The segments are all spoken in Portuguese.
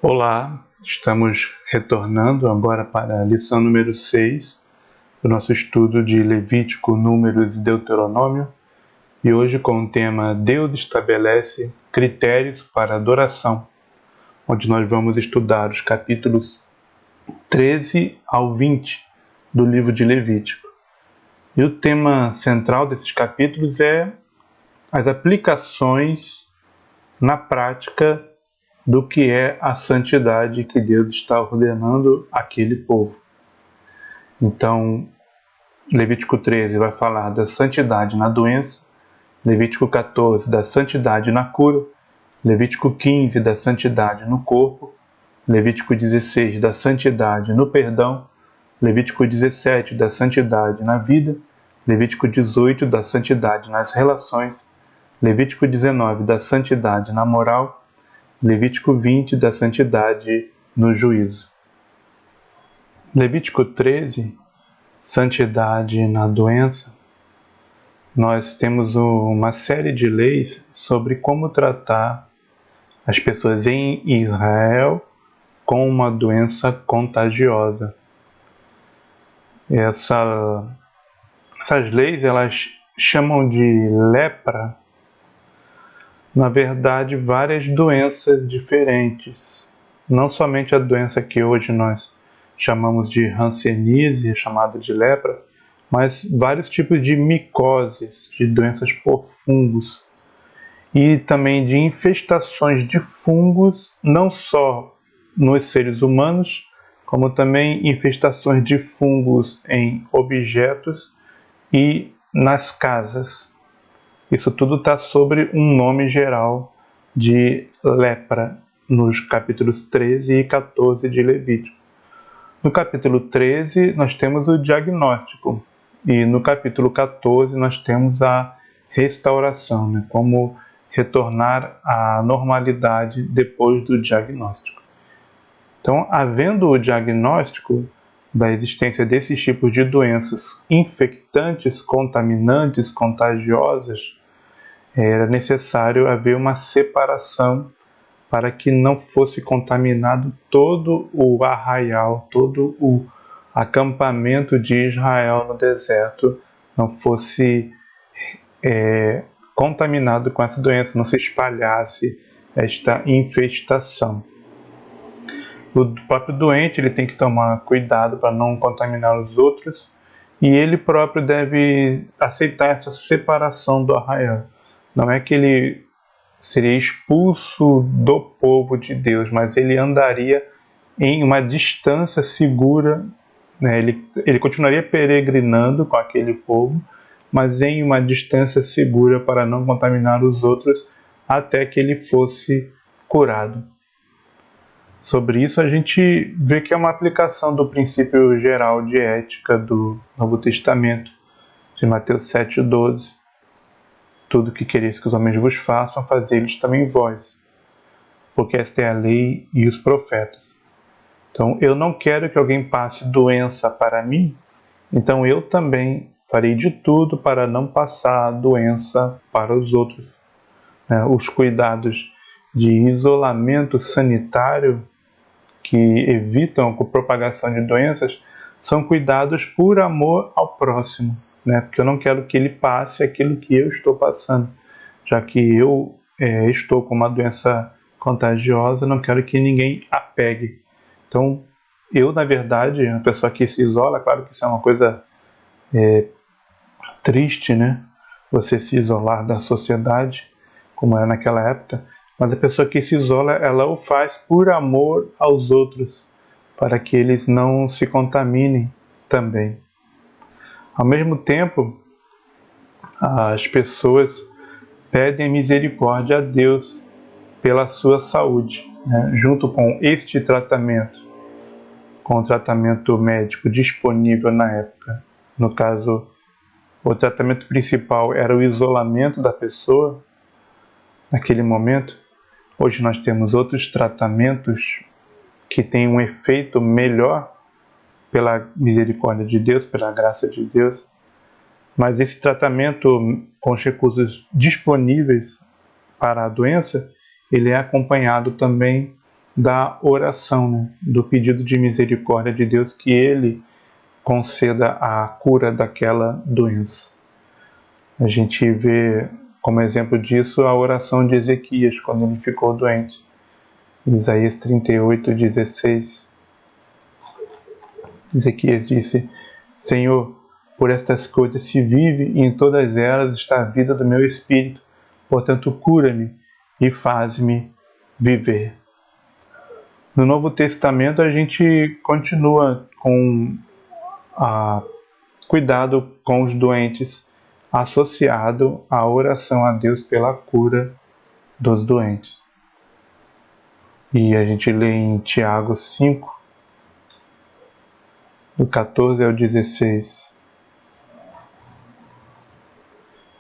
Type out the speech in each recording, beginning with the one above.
Olá, estamos retornando agora para a lição número 6 do nosso estudo de Levítico, Números e Deuteronômio, e hoje com o tema Deus estabelece critérios para adoração, onde nós vamos estudar os capítulos 13 ao 20 do livro de Levítico. E o tema central desses capítulos é as aplicações na prática do que é a santidade que Deus está ordenando àquele povo. Então, Levítico 13 vai falar da santidade na doença, Levítico 14 da santidade na cura, Levítico 15 da santidade no corpo, Levítico 16 da santidade no perdão, Levítico 17 da santidade na vida, Levítico 18 da santidade nas relações, Levítico 19 da santidade na moral, Levítico 20 da santidade no juízo. Levítico 13, santidade na doença. Nós temos uma série de leis sobre como tratar as pessoas em Israel com uma doença contagiosa. Essas leis, elas chamam de lepra, na verdade, várias doenças diferentes. Não somente a doença que hoje nós chamamos de hanseníase, chamada de lepra, mas vários tipos de micoses, de doenças por fungos, e também de infestações de fungos, não só nos seres humanos, como também infestações de fungos em objetos e nas casas. Isso tudo está sobre um nome geral de lepra, nos capítulos 13 e 14 de Levítico. No capítulo 13, nós temos o diagnóstico, e no capítulo 14, nós temos a restauração, né? Como retornar à normalidade depois do diagnóstico. Então, havendo o diagnóstico da existência desses tipos de doenças infectantes, contaminantes, contagiosas, era necessário haver uma separação para que não fosse contaminado todo o arraial, todo o acampamento de Israel no deserto, não fosse contaminado com essa doença, não se espalhasse esta infestação. O próprio doente ele tem que tomar cuidado para não contaminar os outros, e ele próprio deve aceitar essa separação do arraial. Não é que ele seria expulso do povo de Deus, mas ele andaria em uma distância segura, né? Ele continuaria peregrinando com aquele povo, mas em uma distância segura para não contaminar os outros até que ele fosse curado. Sobre isso a gente vê que é uma aplicação do princípio geral de ética do Novo Testamento, de Mateus 7,12. Tudo que quereis que os homens vos façam, fazei-lhes também vós, porque esta é a lei e os profetas. Então, eu não quero que alguém passe doença para mim, então eu também farei de tudo para não passar a doença para os outros. Os cuidados de isolamento sanitário que evitam a propagação de doenças são cuidados por amor ao próximo. Porque eu não quero que ele passe aquilo que eu estou passando. Já que eu estou com uma doença contagiosa, não quero que ninguém a pegue. Então, eu, na verdade, uma pessoa que se isola, claro que isso é uma coisa triste, né? Você se isolar da sociedade, como era naquela época, mas a pessoa que se isola, ela o faz por amor aos outros, para que eles não se contaminem também. Ao mesmo tempo, as pessoas pedem misericórdia a Deus pela sua saúde, junto com este tratamento, com o tratamento médico disponível na época. No caso, o tratamento principal era o isolamento da pessoa naquele momento. Hoje nós temos outros tratamentos que têm um efeito melhor pela misericórdia de Deus, pela graça de Deus, mas esse tratamento com os recursos disponíveis para a doença, ele é acompanhado também da oração, né? Do pedido de misericórdia de Deus que Ele conceda a cura daquela doença. A gente vê como exemplo disso a oração de Ezequias quando ele ficou doente. Isaías 38:16. Ezequias disse: Senhor, por estas coisas se vive e em todas elas está a vida do meu espírito. Portanto, cura-me e faz-me viver. No Novo Testamento a gente continua com cuidado com os doentes, associado à oração a Deus pela cura dos doentes. E a gente lê em Tiago 5, do 14 ao 16.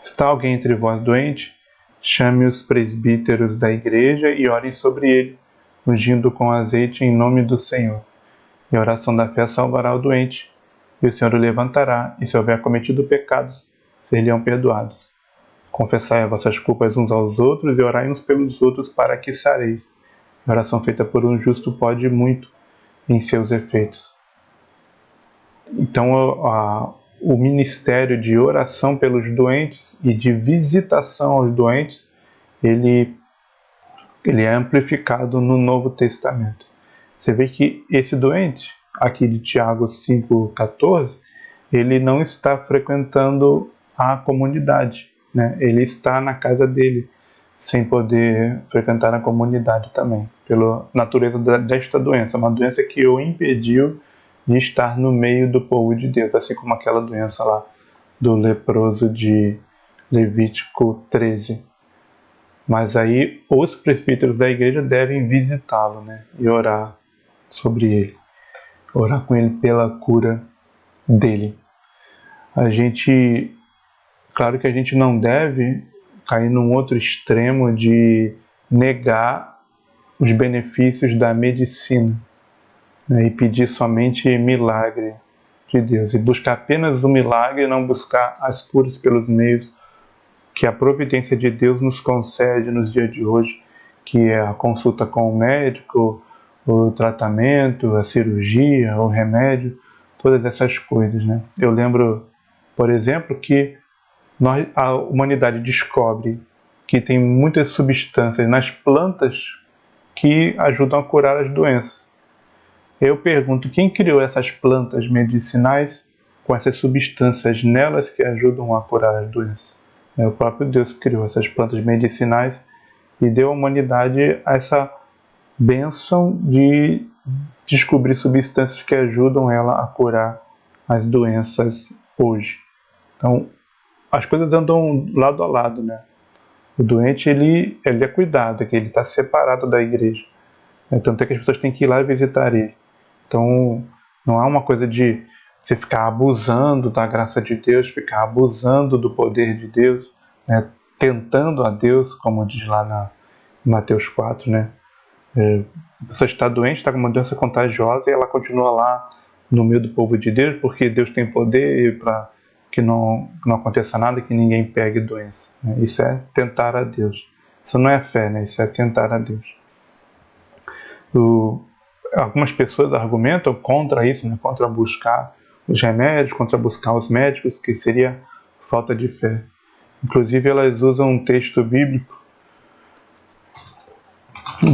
Está alguém entre vós doente? Chame os presbíteros da igreja e orem sobre ele, ungindo com azeite em nome do Senhor. E a oração da fé salvará o doente, e o Senhor o levantará, e se houver cometido pecados, ser-lhe-ão perdoados. Confessai as vossas culpas uns aos outros e orai uns pelos outros para que sareis. A oração feita por um justo pode muito em seus efeitos. Então, o ministério de oração pelos doentes e de visitação aos doentes, ele é amplificado no Novo Testamento. Você vê que esse doente, aqui de Tiago 5,14, ele não está frequentando a comunidade, né? Ele está na casa dele, sem poder frequentar a comunidade também, pela natureza desta doença, uma doença que o impediu de estar no meio do povo de Deus, assim como aquela doença lá do leproso de Levítico 13. Mas aí os presbíteros da igreja devem visitá-lo, né? E orar sobre ele, orar com ele pela cura dele. Claro que a gente não deve cair num outro extremo de negar os benefícios da medicina, né, e pedir somente milagre de Deus, e buscar apenas o milagre e não buscar as curas pelos meios que a providência de Deus nos concede nos dias de hoje, que é a consulta com o médico, o tratamento, a cirurgia, o remédio, todas essas coisas, né? Eu lembro, por exemplo, que a humanidade descobre que tem muitas substâncias nas plantas que ajudam a curar as doenças. Eu pergunto, quem criou essas plantas medicinais com essas substâncias nelas que ajudam a curar as doenças? É o próprio Deus que criou essas plantas medicinais e deu à humanidade essa bênção de descobrir substâncias que ajudam ela a curar as doenças hoje. Então, as coisas andam lado a lado, né? O doente, ele é cuidado, que ele está separado da igreja. Tanto é que as pessoas têm que ir lá e visitar ele. Então, não há uma coisa de você ficar abusando da graça de Deus, ficar abusando do poder de Deus, né? Tentando a Deus, como diz lá em Mateus 4, né? A pessoa está doente, está com uma doença contagiosa e ela continua lá no meio do povo de Deus, porque Deus tem poder para que não aconteça nada, que ninguém pegue doença, né? Isso é tentar a Deus. Isso não é fé, né? Isso é tentar a Deus. Algumas pessoas argumentam contra isso, né? Contra buscar os remédios, contra buscar os médicos, que seria falta de fé. Inclusive, elas usam um texto bíblico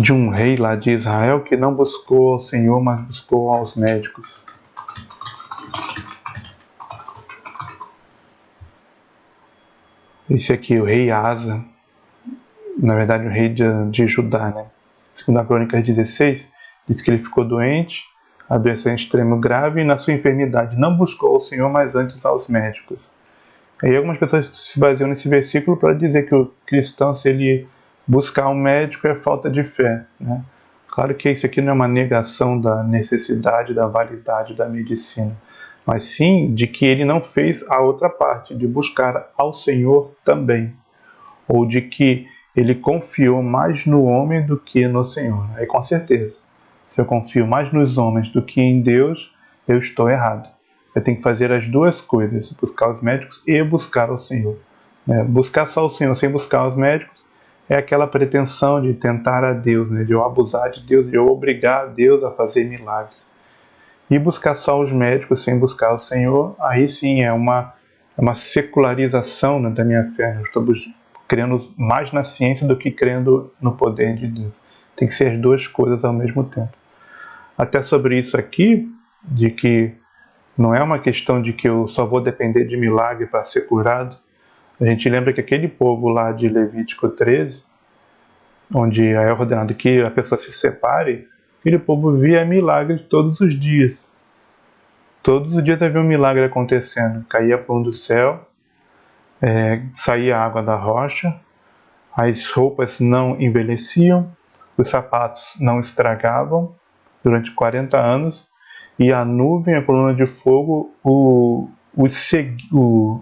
de um rei lá de Israel que não buscou ao Senhor, mas buscou aos médicos. Esse aqui, o rei Asa, na verdade o rei de Judá, né? Segundo a Crônicas 16, diz que ele ficou doente, a doença é extremo grave, e na sua enfermidade não buscou ao Senhor, mas antes aos médicos. E algumas pessoas se baseiam nesse versículo para dizer que o cristão, se ele buscar um médico, é falta de fé, né? Claro que isso aqui não é uma negação da necessidade, da validade da medicina, mas sim de que ele não fez a outra parte, de buscar ao Senhor também, ou de que ele confiou mais no homem do que no Senhor. Aí, com certeza, se eu confio mais nos homens do que em Deus, eu estou errado. Eu tenho que fazer as duas coisas, buscar os médicos e buscar o Senhor. Buscar só o Senhor sem buscar os médicos é aquela pretensão de tentar a Deus, né? De eu abusar de Deus, de eu obrigar a Deus a fazer milagres. E buscar só os médicos sem buscar o Senhor, aí sim é uma secularização, né, da minha fé. Eu estou crendo mais na ciência do que crendo no poder de Deus. Tem que ser as duas coisas ao mesmo tempo. Até sobre isso aqui, de que não é uma questão de que eu só vou depender de milagre para ser curado. A gente lembra que aquele povo lá de Levítico 13, onde é ordenado que a pessoa se separe, aquele povo via milagres todos os dias. Todos os dias havia um milagre acontecendo. Caía pão do céu, saía água da rocha, as roupas não envelheciam, os sapatos não estragavam durante 40 anos, e a nuvem, a coluna de fogo,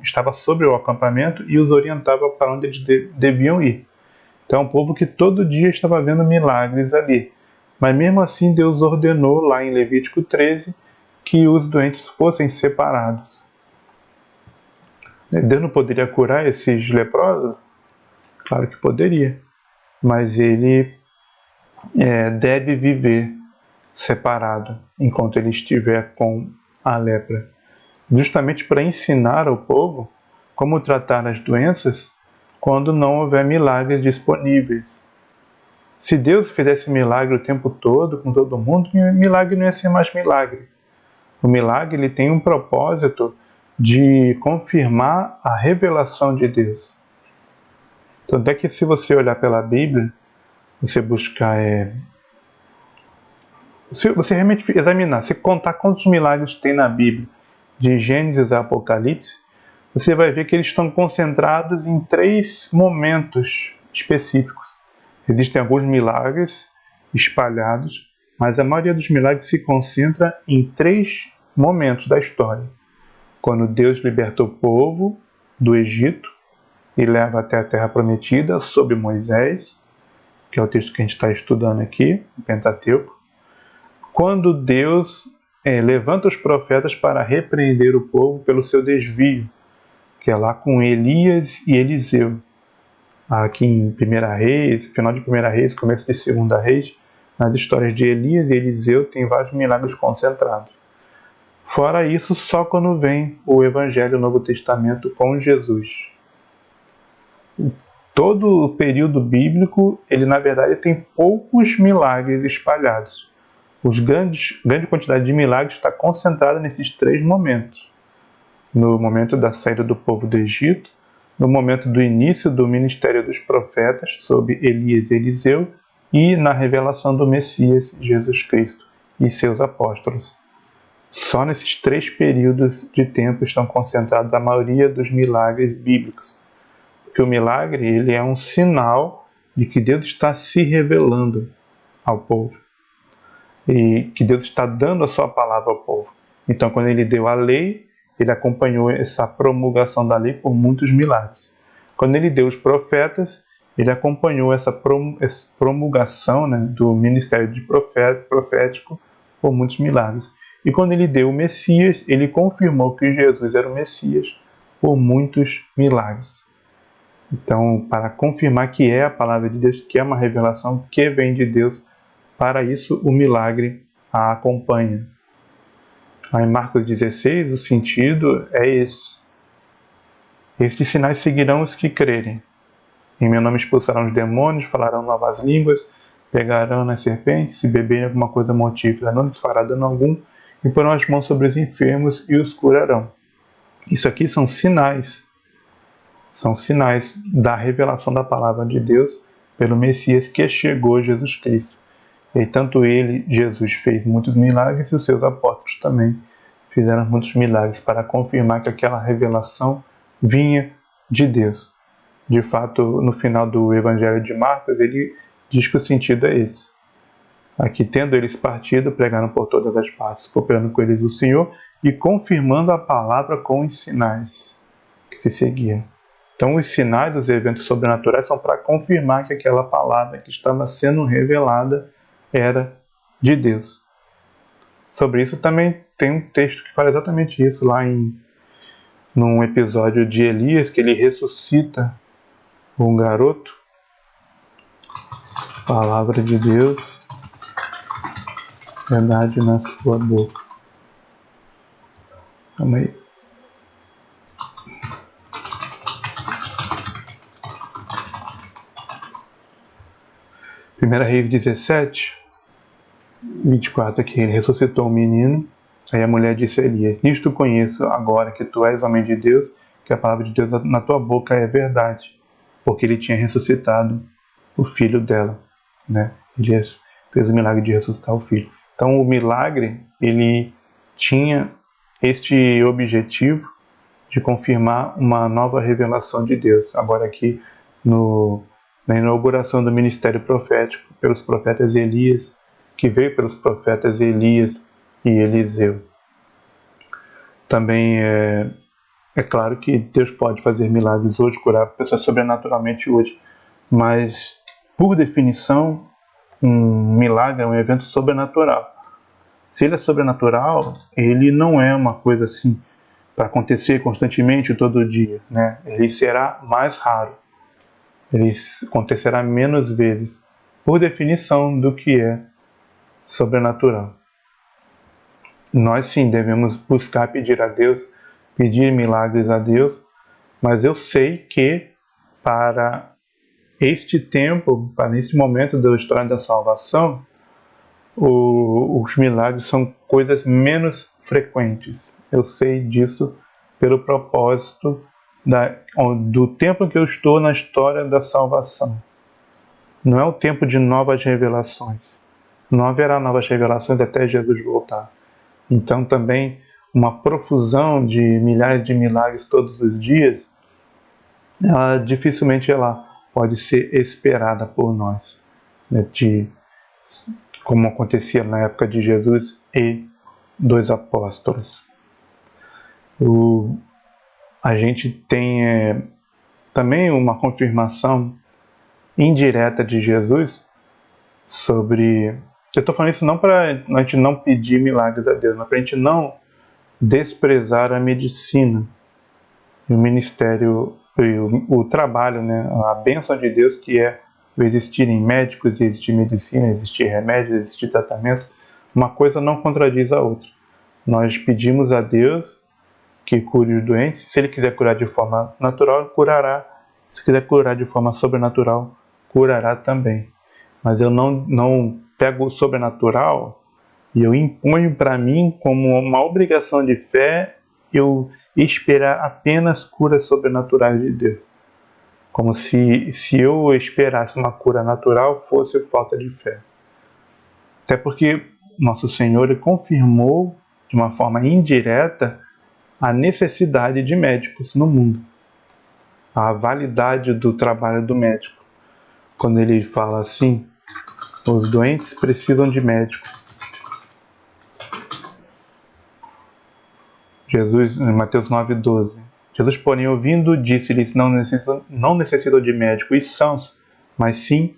estava sobre o acampamento e os orientava para onde eles deviam ir. Então é um povo que todo dia estava vendo milagres ali. Mas mesmo assim Deus ordenou lá em Levítico 13 que os doentes fossem separados. Deus não poderia curar esses leprosos? Claro que poderia, mas ele deve viver separado enquanto ele estiver com a lepra, justamente para ensinar ao povo como tratar as doenças quando não houver milagres disponíveis. Se Deus fizesse milagre o tempo todo com todo mundo, milagre não ia ser mais milagre. O milagre ele tem um propósito de confirmar a revelação de Deus. Tanto é que se você olhar pela Bíblia, você buscar se você realmente examinar, se contar quantos milagres tem na Bíblia, de Gênesis a Apocalipse, você vai ver que eles estão concentrados em 3 momentos específicos. Existem alguns milagres espalhados, mas a maioria dos milagres se concentra em 3 momentos da história. Quando Deus liberta o povo do Egito e leva até a Terra Prometida sob Moisés, que é o texto que a gente está estudando aqui, o Pentateuco. Quando Deus levanta os profetas para repreender o povo pelo seu desvio, que é lá com Elias e Eliseu. Aqui em 1 Reis, final de 1 Reis, começo de 2 Reis, nas histórias de Elias e Eliseu tem vários milagres concentrados. Fora isso, só quando vem o Evangelho, o Novo Testamento com Jesus. Todo o período bíblico, ele na verdade tem poucos milagres espalhados. Grande quantidade de milagres está concentrada nesses 3 momentos. No momento da saída do povo do Egito, no momento do início do ministério dos profetas, sob Elias e Eliseu, e na revelação do Messias, Jesus Cristo, e seus apóstolos. Só nesses 3 períodos de tempo estão concentrados a maioria dos milagres bíblicos. Porque o milagre ele é um sinal de que Deus está se revelando ao povo. E que Deus está dando a sua palavra ao povo. Então, quando ele deu a lei, ele acompanhou essa promulgação da lei por muitos milagres. Quando ele deu os profetas, ele acompanhou essa promulgação, né, do ministério de profético por muitos milagres. E quando ele deu o Messias, ele confirmou que Jesus era o Messias por muitos milagres. Então, para confirmar que é a palavra de Deus, que é uma revelação que vem de Deus, para isso o milagre a acompanha. Aí em Marcos 16, o sentido é esse. Estes sinais seguirão os que crerem. Em meu nome expulsarão os demônios, falarão novas línguas, pegarão nas serpentes, se beberem alguma coisa mortífera, não lhes fará dano algum, e porão as mãos sobre os enfermos e os curarão. Isso aqui são sinais. São sinais da revelação da palavra de Deus pelo Messias que chegou, Jesus Cristo. E tanto ele, Jesus, fez muitos milagres e os seus apóstolos também fizeram muitos milagres para confirmar que aquela revelação vinha de Deus. De fato, no final do Evangelho de Marcos, ele diz que o sentido é esse. Aqui, tendo eles partido, pregaram por todas as partes, cooperando com eles o Senhor e confirmando a palavra com os sinais que se seguiam. Então, os sinais dos eventos sobrenaturais são para confirmar que aquela palavra que estava sendo revelada era de Deus. Sobre isso também tem um texto que fala exatamente isso, lá num episódio de Elias, que ele ressuscita um garoto, Palavra de Deus, verdade na sua boca. Calma aí. Primeira Reis 17, 24 aqui, ele ressuscitou o menino. Aí a mulher disse a Elias: nisto conheço agora que tu és homem de Deus, que a palavra de Deus na tua boca é verdade, porque ele tinha ressuscitado o filho dela, né? Elias fez o milagre de ressuscitar o filho. Então o milagre, ele tinha este objetivo de confirmar uma nova revelação de Deus. Agora aqui na inauguração do ministério profético pelos profetas Elias, que veio pelos profetas Elias e Eliseu. Também é claro que Deus pode fazer milagres hoje, curar pessoas sobrenaturalmente hoje, mas por definição um milagre é um evento sobrenatural. Se ele é sobrenatural, ele não é uma coisa assim para acontecer constantemente todo dia, né? Ele será mais raro. Ele acontecerá menos vezes, por definição do que é sobrenatural. Nós sim devemos buscar pedir a Deus, pedir milagres a Deus, mas eu sei que para este tempo, para esse momento da história da salvação, os milagres são coisas menos frequentes. Eu sei disso pelo propósito do tempo que eu estou na história da salvação. Não é o tempo de novas revelações. Não haverá novas revelações até Jesus voltar. Então também uma profusão de milhares de milagres todos os dias, dificilmente ela pode ser esperada por nós, né? Como acontecia na época de Jesus e dos apóstolos. A gente tem também uma confirmação indireta de Jesus sobre... Eu estou falando isso não para a gente não pedir milagres a Deus, mas para a gente não desprezar a medicina, o ministério, o trabalho, né? A bênção de Deus que é existirem médicos, existir medicina, existir remédios, existir tratamento. Uma coisa não contradiz a outra. Nós pedimos a Deus que cure os doentes. Se Ele quiser curar de forma natural, curará. Se quiser curar de forma sobrenatural, curará também. Mas eu não pego o sobrenatural e eu imponho para mim como uma obrigação de fé eu esperar apenas curas sobrenaturais de Deus. Como se eu esperasse uma cura natural fosse falta de fé. Até porque nosso Senhor confirmou de uma forma indireta a necessidade de médicos no mundo, a validade do trabalho do médico. Quando ele fala assim, os doentes precisam de médico. Jesus, em Mateus 9,12. Jesus, porém, ouvindo, disse-lhes: não necessitam de médico os sãos, mas sim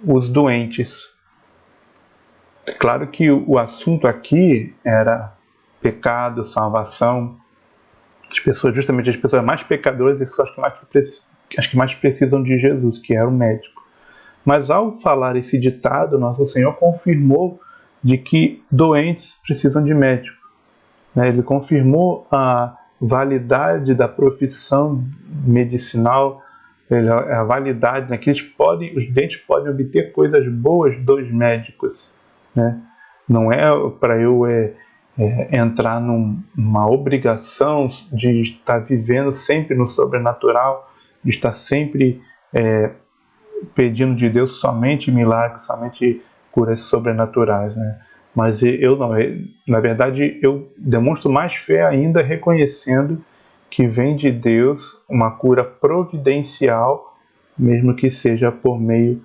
os doentes. É claro que o assunto aqui era pecado, salvação. Justamente as pessoas mais pecadoras são as que mais precisam de Jesus, que era o médico. Mas ao falar esse ditado, nosso Senhor confirmou de que doentes precisam de médico. Ele confirmou a validade da profissão medicinal, a validade, que os dentes podem obter coisas boas dos médicos, né? Não é para eu entrar numa obrigação de estar vivendo sempre no sobrenatural, de estar sempre pedindo de Deus somente milagres, somente curas sobrenaturais, né? Mas eu não, na verdade eu demonstro mais fé ainda reconhecendo que vem de Deus uma cura providencial, mesmo que seja por meio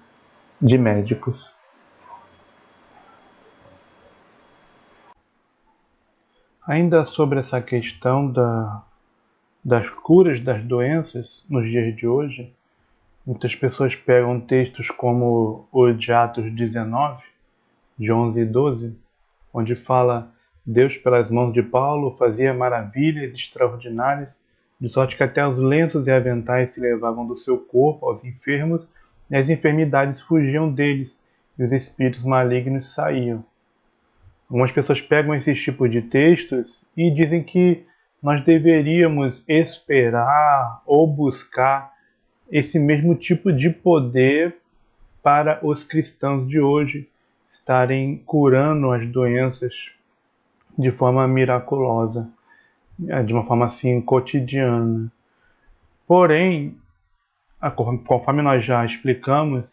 de médicos. Ainda sobre essa questão das curas das doenças nos dias de hoje, muitas pessoas pegam textos como o de Atos 19, de 11 e 12, onde fala: Deus pelas mãos de Paulo fazia maravilhas extraordinárias, de sorte que até os lenços e aventais se levavam do seu corpo aos enfermos e as enfermidades fugiam deles, e os espíritos malignos saíam. Algumas pessoas pegam esses tipos de textos e dizem que nós deveríamos esperar ou buscar esse mesmo tipo de poder para os cristãos de hoje estarem curando as doenças de forma miraculosa, de uma forma assim cotidiana. Porém, conforme nós já explicamos,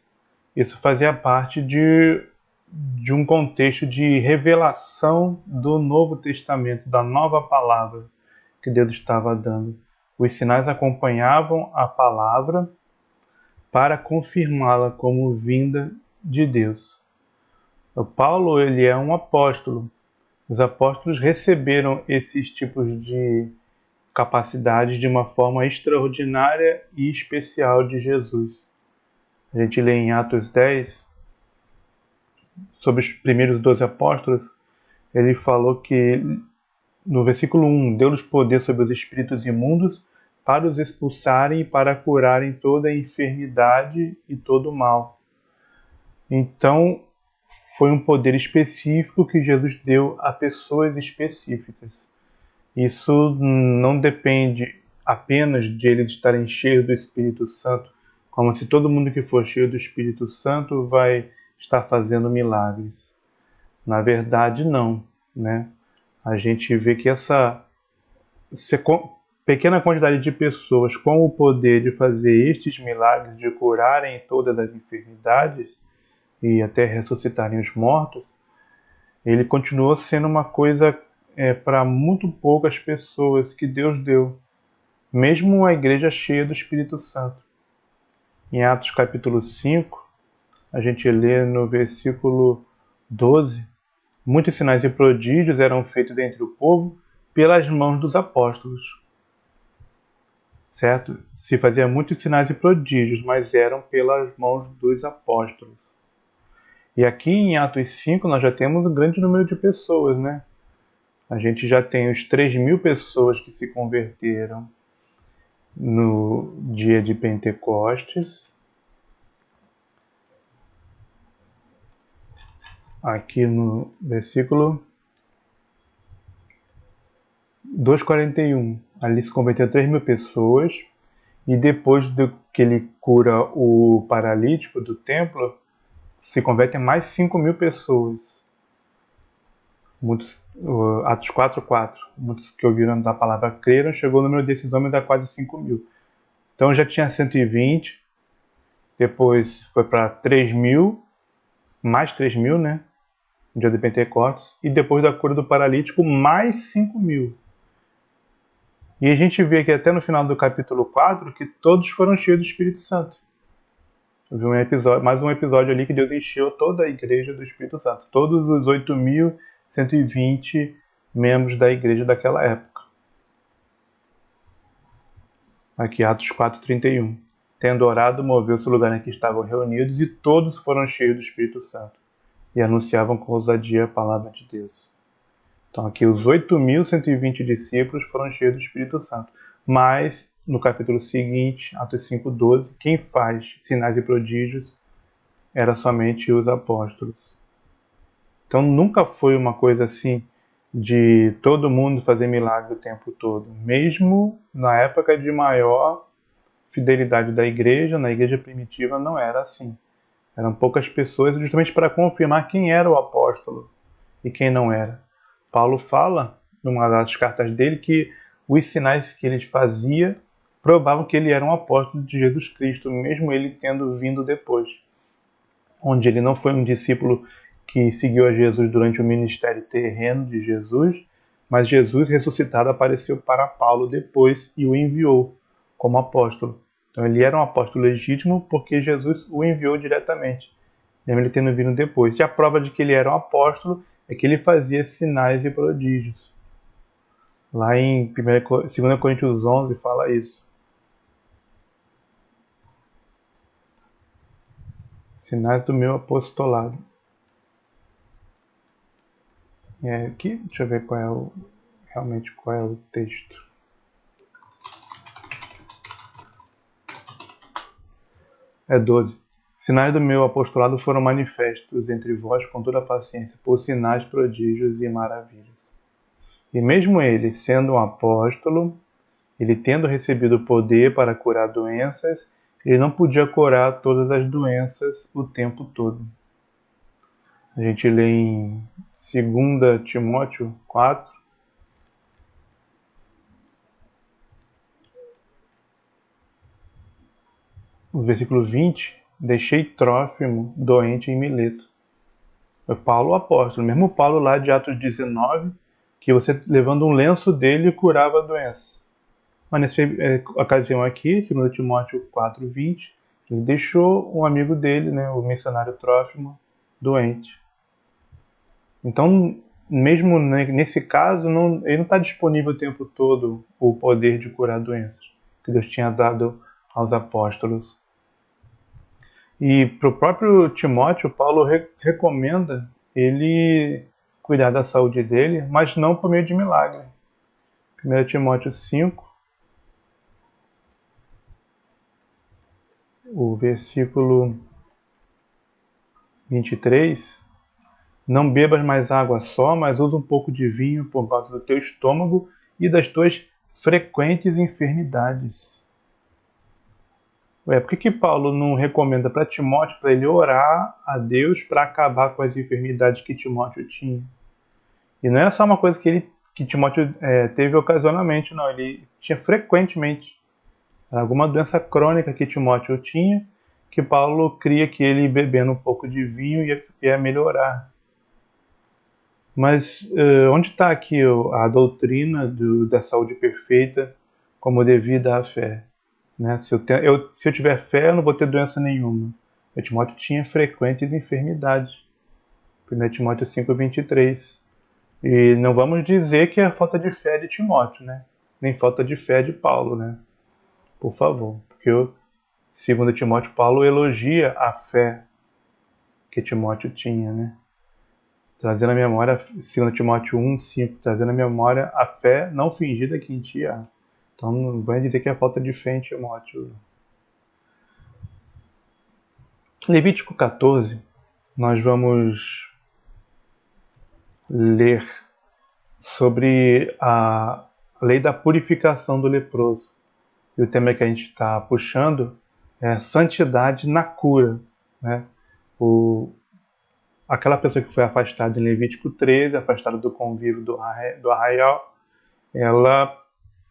isso fazia parte de um contexto de revelação do Novo Testamento, da nova palavra que Deus estava dando. Os sinais acompanhavam a palavra para confirmá-la como vinda de Deus. O Paulo, ele é um apóstolo. Os apóstolos receberam esses tipos de capacidades de uma forma extraordinária e especial de Jesus. A gente lê em Atos 10, sobre os primeiros 12 apóstolos, ele falou que, no versículo 1, deu-lhes poder sobre os espíritos imundos para os expulsarem e para curarem toda a enfermidade e todo o mal. Então, foi um poder específico que Jesus deu a pessoas específicas. Isso não depende apenas de eles estarem cheios do Espírito Santo, como se todo mundo que for cheio do Espírito Santo vai estar fazendo milagres. Na verdade, não, né? A gente vê que essa pequena quantidade de pessoas com o poder de fazer estes milagres, de curarem todas as enfermidades e até ressuscitarem os mortos, ele continuou sendo uma coisa para muito poucas pessoas que Deus deu, mesmo a igreja cheia do Espírito Santo. Em Atos capítulo 5, a gente lê no versículo 12, muitos sinais e prodígios eram feitos entre o povo pelas mãos dos apóstolos. Certo? Se fazia muitos sinais e prodígios, mas eram pelas mãos dos apóstolos. E aqui em Atos 5 nós já temos um grande número de pessoas, né? A gente já tem os 3.000 pessoas que se converteram no dia de Pentecostes. Aqui no versículo 2:41, ali se converteram 3.000 pessoas, e depois que ele cura o paralítico do templo, se convertem mais 5.000 pessoas. Muitos, Atos 4:4, muitos que ouviram a palavra creram, chegou o número desses homens a quase 5.000. Então já tinha 120, depois foi para 3.000, mais 3.000, né? No dia de Pentecostes, e depois da cura do paralítico, mais 5.000. E a gente vê aqui até no final do capítulo 4 que todos foram cheios do Espírito Santo. Mais um episódio ali que Deus encheu toda a igreja do Espírito Santo. Todos os 8.120 membros da igreja daquela época. Aqui, Atos 4:31. Tendo orado, moveu-se o lugar em que estavam reunidos, e todos foram cheios do Espírito Santo, e anunciavam com ousadia a palavra de Deus. Então aqui os 8.120 discípulos foram cheios do Espírito Santo. Mas, no capítulo seguinte, Atos 5:12, quem faz sinais e prodígios era somente os apóstolos. Então nunca foi uma coisa assim de todo mundo fazer milagre o tempo todo. Mesmo na época de maior fidelidade da igreja, na igreja primitiva não era assim. Eram poucas pessoas, justamente para confirmar quem era o apóstolo e quem não era. Paulo fala, numa das cartas dele, que os sinais que ele fazia provavam que ele era um apóstolo de Jesus Cristo, mesmo ele tendo vindo depois. Onde ele não foi um discípulo que seguiu a Jesus durante o ministério terreno de Jesus, mas Jesus ressuscitado apareceu para Paulo depois e o enviou como apóstolo. Então ele era um apóstolo legítimo porque Jesus o enviou diretamente, mesmo ele tendo vindo depois. E a prova de que ele era um apóstolo é que ele fazia sinais e prodígios. Lá em 2 Coríntios 11 fala isso. Sinais do meu apostolado. Aqui, deixa eu ver realmente qual é o texto. É 12. Sinais do meu apostolado foram manifestos entre vós com toda a paciência, por sinais, prodígios e maravilhas. E mesmo ele, sendo um apóstolo, ele tendo recebido poder para curar doenças, ele não podia curar todas as doenças o tempo todo. A gente lê em 2 Timóteo 4, no versículo 20, deixei Trófimo doente em Mileto. Foi Paulo o apóstolo, mesmo Paulo lá de Atos 19, que você levando um lenço dele curava a doença. Mas nessa ocasião aqui, 2 Timóteo 4:20, ele deixou um amigo dele, né, o missionário Trófimo, doente. Então, mesmo nesse caso, ele não está disponível o tempo todo o poder de curar doenças que Deus tinha dado aos apóstolos. E para o próprio Timóteo, Paulo recomenda ele cuidar da saúde dele, mas não por meio de milagre. 1 Timóteo 5, o versículo 23, não bebas mais água só, mas usa um pouco de vinho por causa do teu estômago e das tuas frequentes enfermidades. Por que Paulo não recomenda para Timóteo para ele orar a Deus para acabar com as enfermidades que Timóteo tinha? E não era só uma coisa que Timóteo teve ocasionalmente, não. Ele tinha frequentemente. Era alguma doença crônica que Timóteo tinha, que Paulo cria que ele bebendo um pouco de vinho ia melhorar. Mas onde está aqui a doutrina da saúde perfeita como devida à fé? Né? Se eu tiver fé, eu não vou ter doença nenhuma. O Timóteo tinha frequentes enfermidades. 1 Timóteo 5:23. E não vamos dizer que é falta de fé de Timóteo, né? Nem falta de fé de Paulo, né? Por favor. Porque segundo Timóteo, Paulo elogia a fé que Timóteo tinha, né? Trazendo à memória, 2 Timóteo 1:5, trazendo à memória a fé não fingida que em ti há. Então não vai dizer que é falta de fé em Timóteo. Levítico 14, nós vamos ler sobre a lei da purificação do leproso. E o tema que a gente está puxando é santidade na cura. Né? Aquela pessoa que foi afastada em Levítico 13, afastada do convívio do arraial, ela,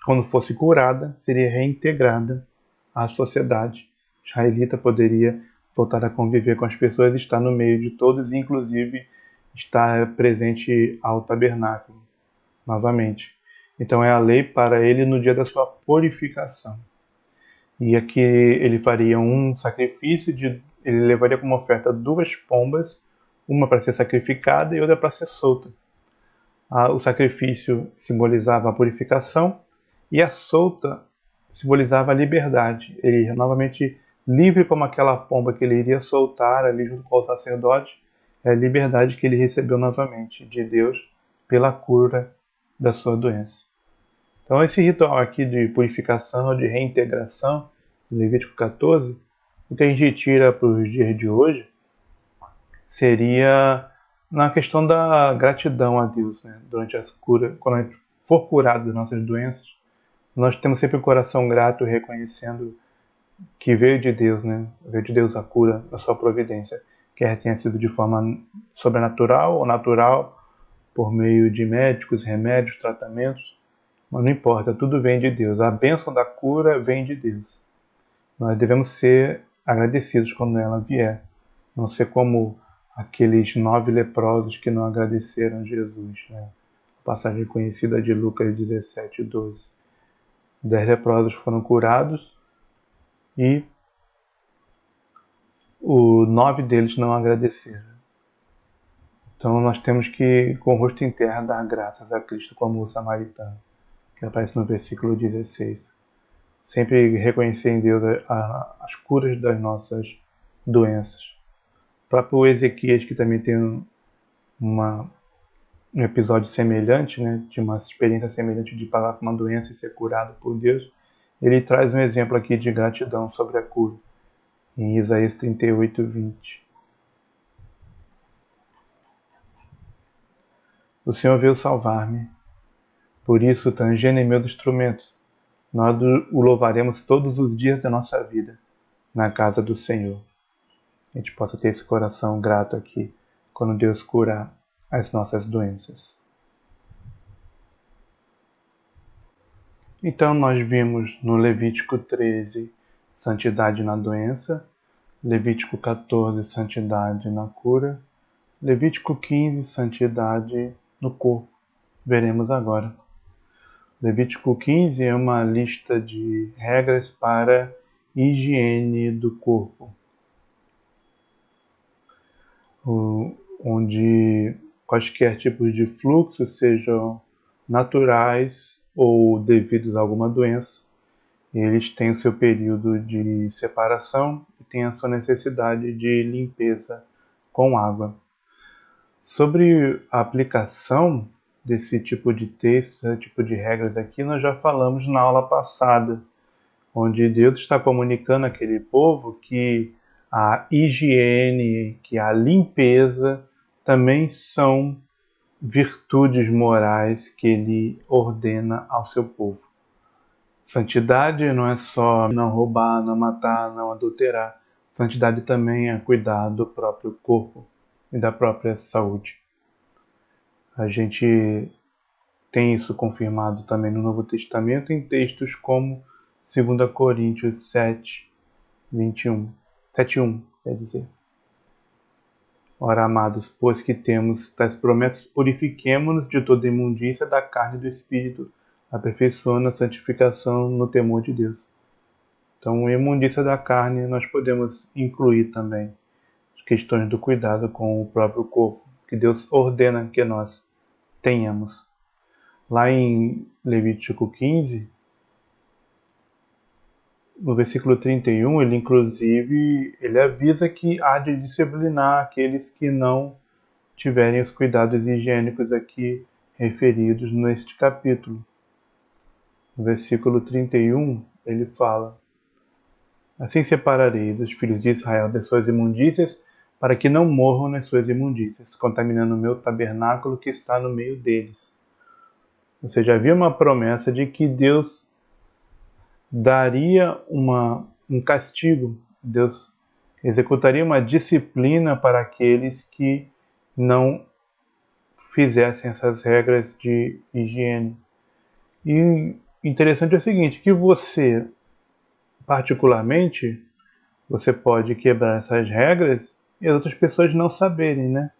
quando fosse curada, seria reintegrada à sociedade. O israelita poderia voltar a conviver com as pessoas, estar no meio de todos, e inclusive estar presente ao tabernáculo novamente. Então é a lei para ele no dia da sua purificação. E aqui ele faria um sacrifício, ele levaria como oferta 2 pombas, uma para ser sacrificada e outra para ser solta. O sacrifício simbolizava a purificação e a solta simbolizava a liberdade. Ele novamente livre como aquela pomba que ele iria soltar ali junto com o sacerdote, é a liberdade que ele recebeu novamente de Deus pela cura da sua doença. Então esse ritual aqui de purificação, de reintegração, Levítico 14, o que a gente tira para os dias de hoje seria na questão da gratidão a Deus, né? Durante as curas, quando a gente for curado das nossas doenças, nós temos sempre o coração grato, reconhecendo que veio de Deus, né? Veio de Deus a cura, a sua providência, quer tenha sido de forma sobrenatural ou natural, por meio de médicos, remédios, tratamentos, mas não importa, tudo vem de Deus. A bênção da cura vem de Deus. Nós devemos ser agradecidos quando ela vier, não ser como aqueles 9 leprosos que não agradeceram a Jesus, né? Passagem conhecida de Lucas 17:12. 10 leprosos foram curados e 9 deles não agradeceram. Então nós temos que, com o rosto em terra, dar graças a Cristo como o samaritano, que aparece no versículo 16. Sempre reconhecer em Deus as curas das nossas doenças. O próprio Ezequias, que também tem um episódio semelhante, né, de uma experiência semelhante de passar por uma doença e ser curado por Deus, ele traz um exemplo aqui de gratidão sobre a cura. em Isaías 38:20. O Senhor veio salvar-me, por isso tangendo meus instrumentos, nós o louvaremos todos os dias da nossa vida, na casa do Senhor. A gente possa ter esse coração grato aqui, quando Deus curar as nossas doenças. Então nós vimos no Levítico 13, santidade na doença, Levítico 14, santidade na cura, Levítico 15, santidade no corpo. Veremos agora. Levítico 15 é uma lista de regras para higiene do corpo, onde quaisquer tipos de fluxos, sejam naturais ou devidos a alguma doença, eles têm o seu período de separação e têm a sua necessidade de limpeza com água. Sobre a aplicação desse tipo de texto, esse tipo de regras aqui, nós já falamos na aula passada, onde Deus está comunicando àquele povo que a higiene, que a limpeza também são virtudes morais que ele ordena ao seu povo. Santidade não é só não roubar, não matar, não adulterar. Santidade também é cuidar do próprio corpo e da própria saúde. A gente tem isso confirmado também no Novo Testamento em textos como 2 Coríntios 7:21. 7:1, quer dizer. Ora, amados, pois que temos tais promessas, purifiquemo-nos de toda imundícia da carne e do espírito, aperfeiçoando a santificação no temor de Deus. Então, imundícia da carne, nós podemos incluir também as questões do cuidado com o próprio corpo, que Deus ordena que nós tenhamos. Lá em Levítico 15, no versículo 31, ele avisa que há de disciplinar aqueles que não tiverem os cuidados higiênicos aqui referidos neste capítulo. No versículo 31, ele fala: assim separareis os filhos de Israel das suas imundícias, para que não morram nas suas imundícias, contaminando o meu tabernáculo que está no meio deles. Ou seja, havia uma promessa de que Deus daria um castigo, Deus executaria uma disciplina para aqueles que não fizessem essas regras de higiene. E interessante é o seguinte, que você, particularmente, você pode quebrar essas regras e as outras pessoas não saberem, né?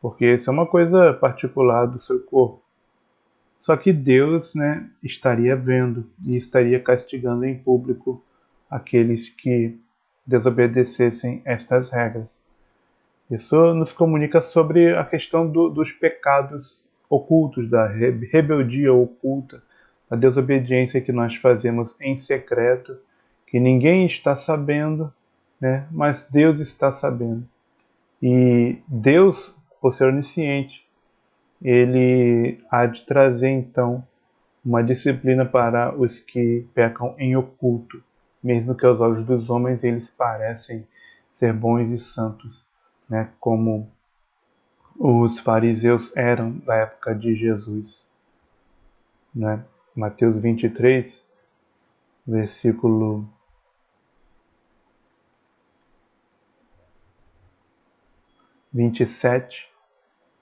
Porque isso é uma coisa particular do seu corpo. Só que Deus, né, estaria vendo e estaria castigando em público aqueles que desobedecessem estas regras. Isso nos comunica sobre a questão dos pecados ocultos, da rebeldia oculta, da desobediência que nós fazemos em secreto, que ninguém está sabendo, né, mas Deus está sabendo. E Deus, por ser onisciente, ele há de trazer então uma disciplina para os que pecam em oculto, mesmo que aos olhos dos homens eles parecem ser bons e santos, né? Como os fariseus eram da época de Jesus, né? Mateus 23, versículo 27,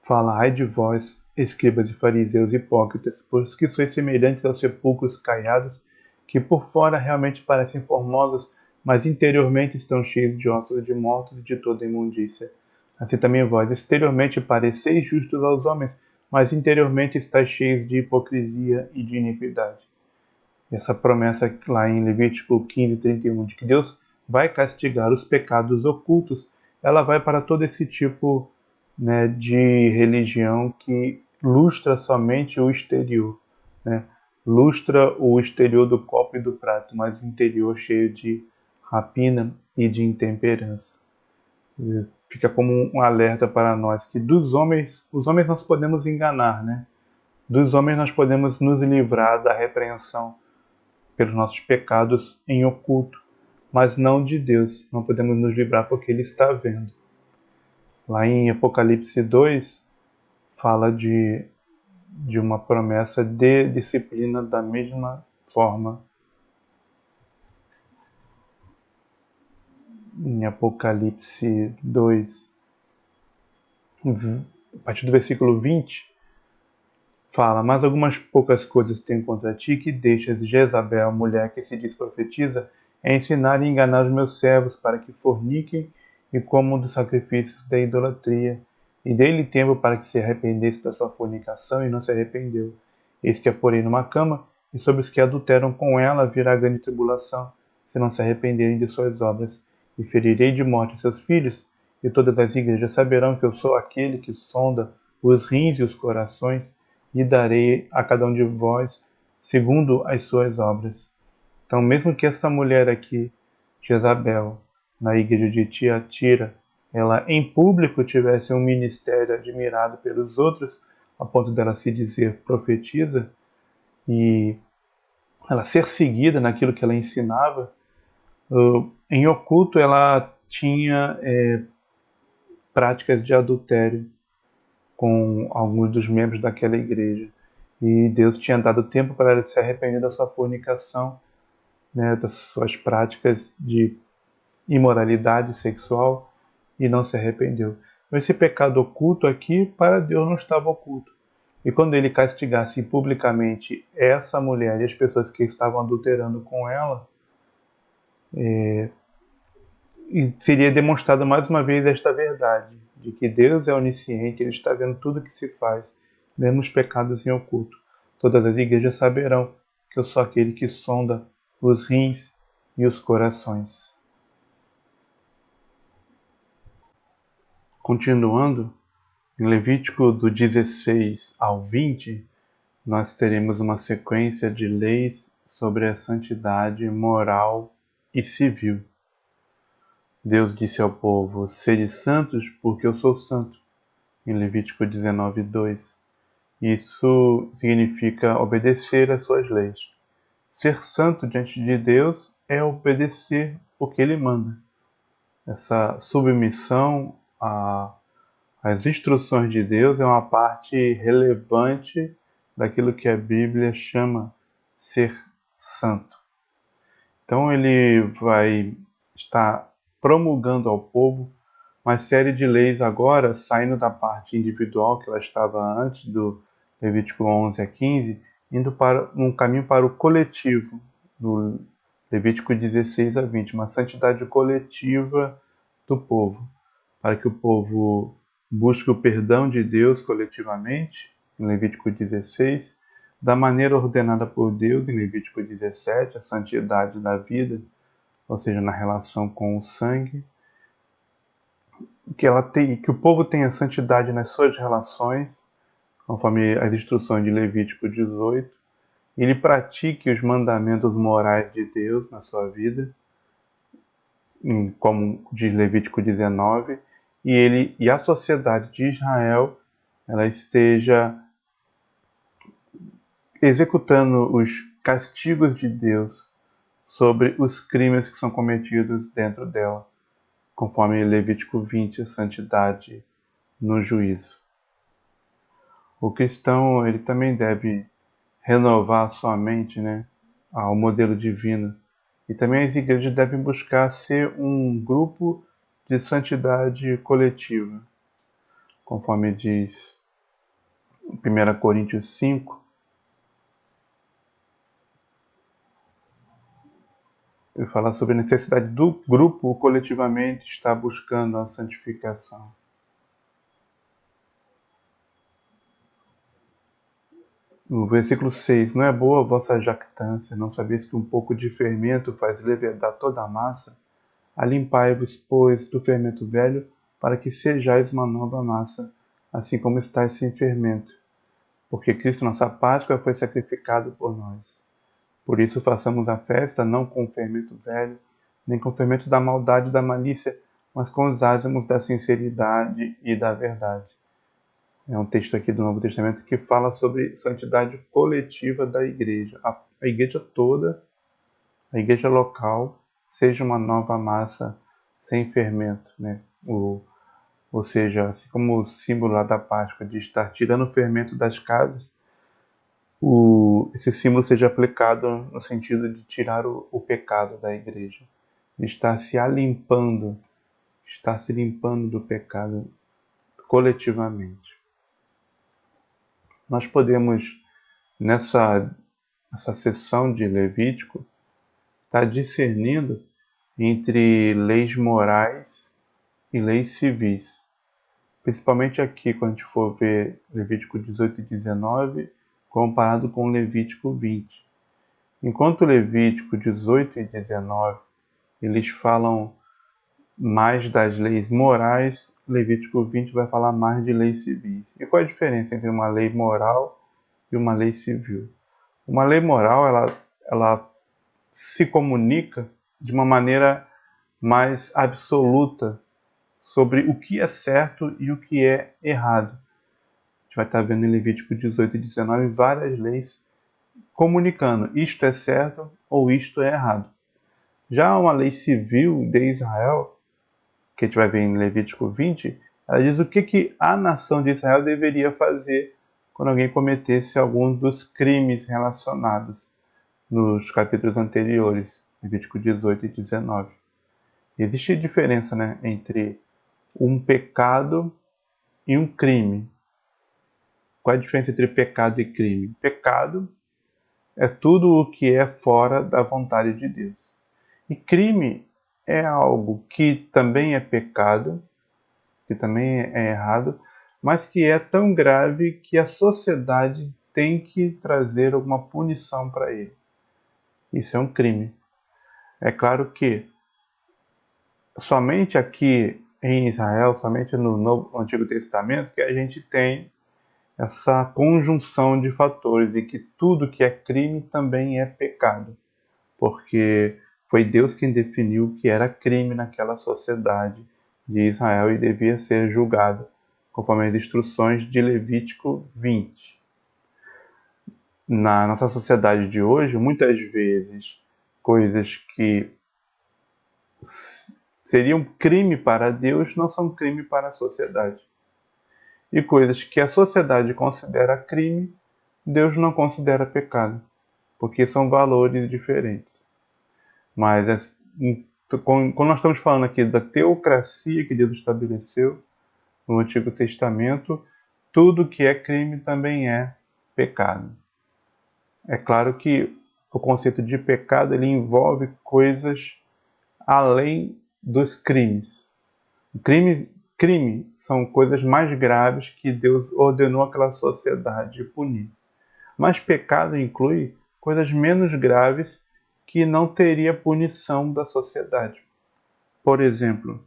fala: ai de vós, escribas e fariseus hipócritas, pois que sois semelhantes aos sepulcros caiados, que por fora realmente parecem formosos, mas interiormente estão cheios de ossos de mortos e de toda imundícia. Assim também vós, exteriormente pareceis justos aos homens, mas interiormente estáis cheios de hipocrisia e de iniquidade. E essa promessa lá em Levítico 15:31, de que Deus vai castigar os pecados ocultos, ela vai para todo esse tipo, né, de religião que lustra somente o exterior, né? Lustra o exterior do copo e do prato, mas o interior cheio de rapina e de intemperança. E fica como um alerta para nós que os homens nós podemos enganar, né? Dos homens nós podemos nos livrar da repreensão pelos nossos pecados em oculto, mas não de Deus. Não podemos nos livrar porque Ele está vendo. Lá em Apocalipse 2, fala de uma promessa de disciplina da mesma forma. Em Apocalipse 2, a partir do versículo 20, fala: mas algumas poucas coisas tenho contra ti, que deixas Jezabel, mulher que se diz profetiza, ensinar e enganar os meus servos para que forniquem e comam dos sacrifícios da idolatria. E dei-lhe tempo para que se arrependesse da sua fornicação, e não se arrependeu. Eis que a porei numa cama, e sobre os que adulteram com ela virá grande tribulação, se não se arrependerem de suas obras. E ferirei de morte seus filhos, e todas as igrejas saberão que eu sou aquele que sonda os rins e os corações, e darei a cada um de vós segundo as suas obras. Então, mesmo que essa mulher aqui, Jezabel, na igreja de Tiatira, ela em público tivesse um ministério admirado pelos outros, a ponto dela se dizer profetiza, e ela ser seguida naquilo que ela ensinava, em oculto ela tinha práticas de adultério com alguns dos membros daquela igreja. E Deus tinha dado tempo para ela se arrepender da sua fornicação, né, das suas práticas de imoralidade sexual, e não se arrependeu. Então, esse pecado oculto aqui, para Deus não estava oculto. E quando ele castigasse publicamente essa mulher e as pessoas que estavam adulterando com ela, seria demonstrada mais uma vez esta verdade, de que Deus é onisciente, Ele está vendo tudo o que se faz, mesmo os pecados em oculto. Todas as igrejas saberão que eu sou aquele que sonda os rins e os corações. Continuando, em Levítico do 16 ao 20, nós teremos uma sequência de leis sobre a santidade moral e civil. Deus disse ao povo: sede santos, porque eu sou santo, em Levítico 19, 2. Isso significa obedecer às suas leis. Ser santo diante de Deus é obedecer o que Ele manda. Essa submissão às instruções de Deus é uma parte relevante daquilo que a Bíblia chama ser santo. Então ele vai estar promulgando ao povo uma série de leis agora, saindo da parte individual que ela estava antes, do Levítico 11 a 15, indo para um caminho para o coletivo, do Levítico 16 a 20, uma santidade coletiva do povo, para que o povo busque o perdão de Deus coletivamente, em Levítico 16, da maneira ordenada por Deus, em Levítico 17, a santidade da vida, ou seja, na relação com o sangue, que o povo tenha santidade nas suas relações, conforme as instruções de Levítico 18, ele pratique os mandamentos morais de Deus na sua vida, como diz Levítico 19, e a sociedade de Israel ela esteja executando os castigos de Deus sobre os crimes que são cometidos dentro dela, conforme Levítico 20, a santidade no juízo. O cristão ele também deve renovar a sua mente, né, ao modelo divino. E também as igrejas devem buscar ser um grupo de santidade coletiva, conforme diz 1 Coríntios 5. Ele fala sobre a necessidade do grupo coletivamente estar buscando a santificação. No versículo 6, não é boa a vossa jactância, não sabeis que um pouco de fermento faz levedar toda a massa? Alimpai-vos, pois, do fermento velho, para que sejais uma nova massa, assim como estáis sem fermento. Porque Cristo, nossa Páscoa, foi sacrificado por nós. Por isso façamos a festa, não com o fermento velho, nem com o fermento da maldade e da malícia, mas com os ázimos da sinceridade e da verdade. É um texto aqui do Novo Testamento que fala sobre santidade coletiva da igreja. A igreja toda, a igreja local, seja uma nova massa sem fermento, né? Ou seja, assim como o símbolo lá da Páscoa de estar tirando o fermento das casas, esse símbolo seja aplicado no sentido de tirar o pecado da igreja, de estar se limpando do pecado coletivamente. Nós podemos, nessa sessão de Levítico, estar discernindo entre leis morais e leis civis. Principalmente aqui, quando a gente for ver Levítico 18 e 19, comparado com Levítico 20. Enquanto Levítico 18 e 19, eles falam mais das leis morais, Levítico 20 vai falar mais de leis civis. E qual a diferença entre uma lei moral e uma lei civil? Uma lei moral, ela se comunica de uma maneira mais absoluta sobre o que é certo e o que é errado. A gente vai estar vendo em Levítico 18 e 19 várias leis comunicando isto é certo ou isto é errado. Já uma lei civil de Israel, que a gente vai ver em Levítico 20, ela diz o que a nação de Israel deveria fazer quando alguém cometesse algum dos crimes relacionados nos capítulos anteriores, Levítico 18 e 19. Existe diferença, né, entre um pecado e um crime. Qual é a diferença entre pecado e crime? Pecado é tudo o que é fora da vontade de Deus. E crime é algo que também é pecado, que também é errado, mas que é tão grave que a sociedade tem que trazer alguma punição para ele. Isso é um crime. É claro que somente aqui em Israel, somente no Antigo Testamento, que a gente tem essa conjunção de fatores e que tudo que é crime também é pecado, porque foi Deus quem definiu que era crime naquela sociedade de Israel e devia ser julgado conforme as instruções de Levítico 20. Na nossa sociedade de hoje, muitas vezes, coisas que seriam crime para Deus não são crime para a sociedade. E coisas que a sociedade considera crime, Deus não considera pecado, porque são valores diferentes. Mas quando nós estamos falando aqui da teocracia que Deus estabeleceu no Antigo Testamento, tudo que é crime também é pecado. É claro que o conceito de pecado ele envolve coisas além dos crimes. Crime são coisas mais graves que Deus ordenou àquela sociedade punir. Mas pecado inclui coisas menos graves que não teria punição da sociedade. Por exemplo,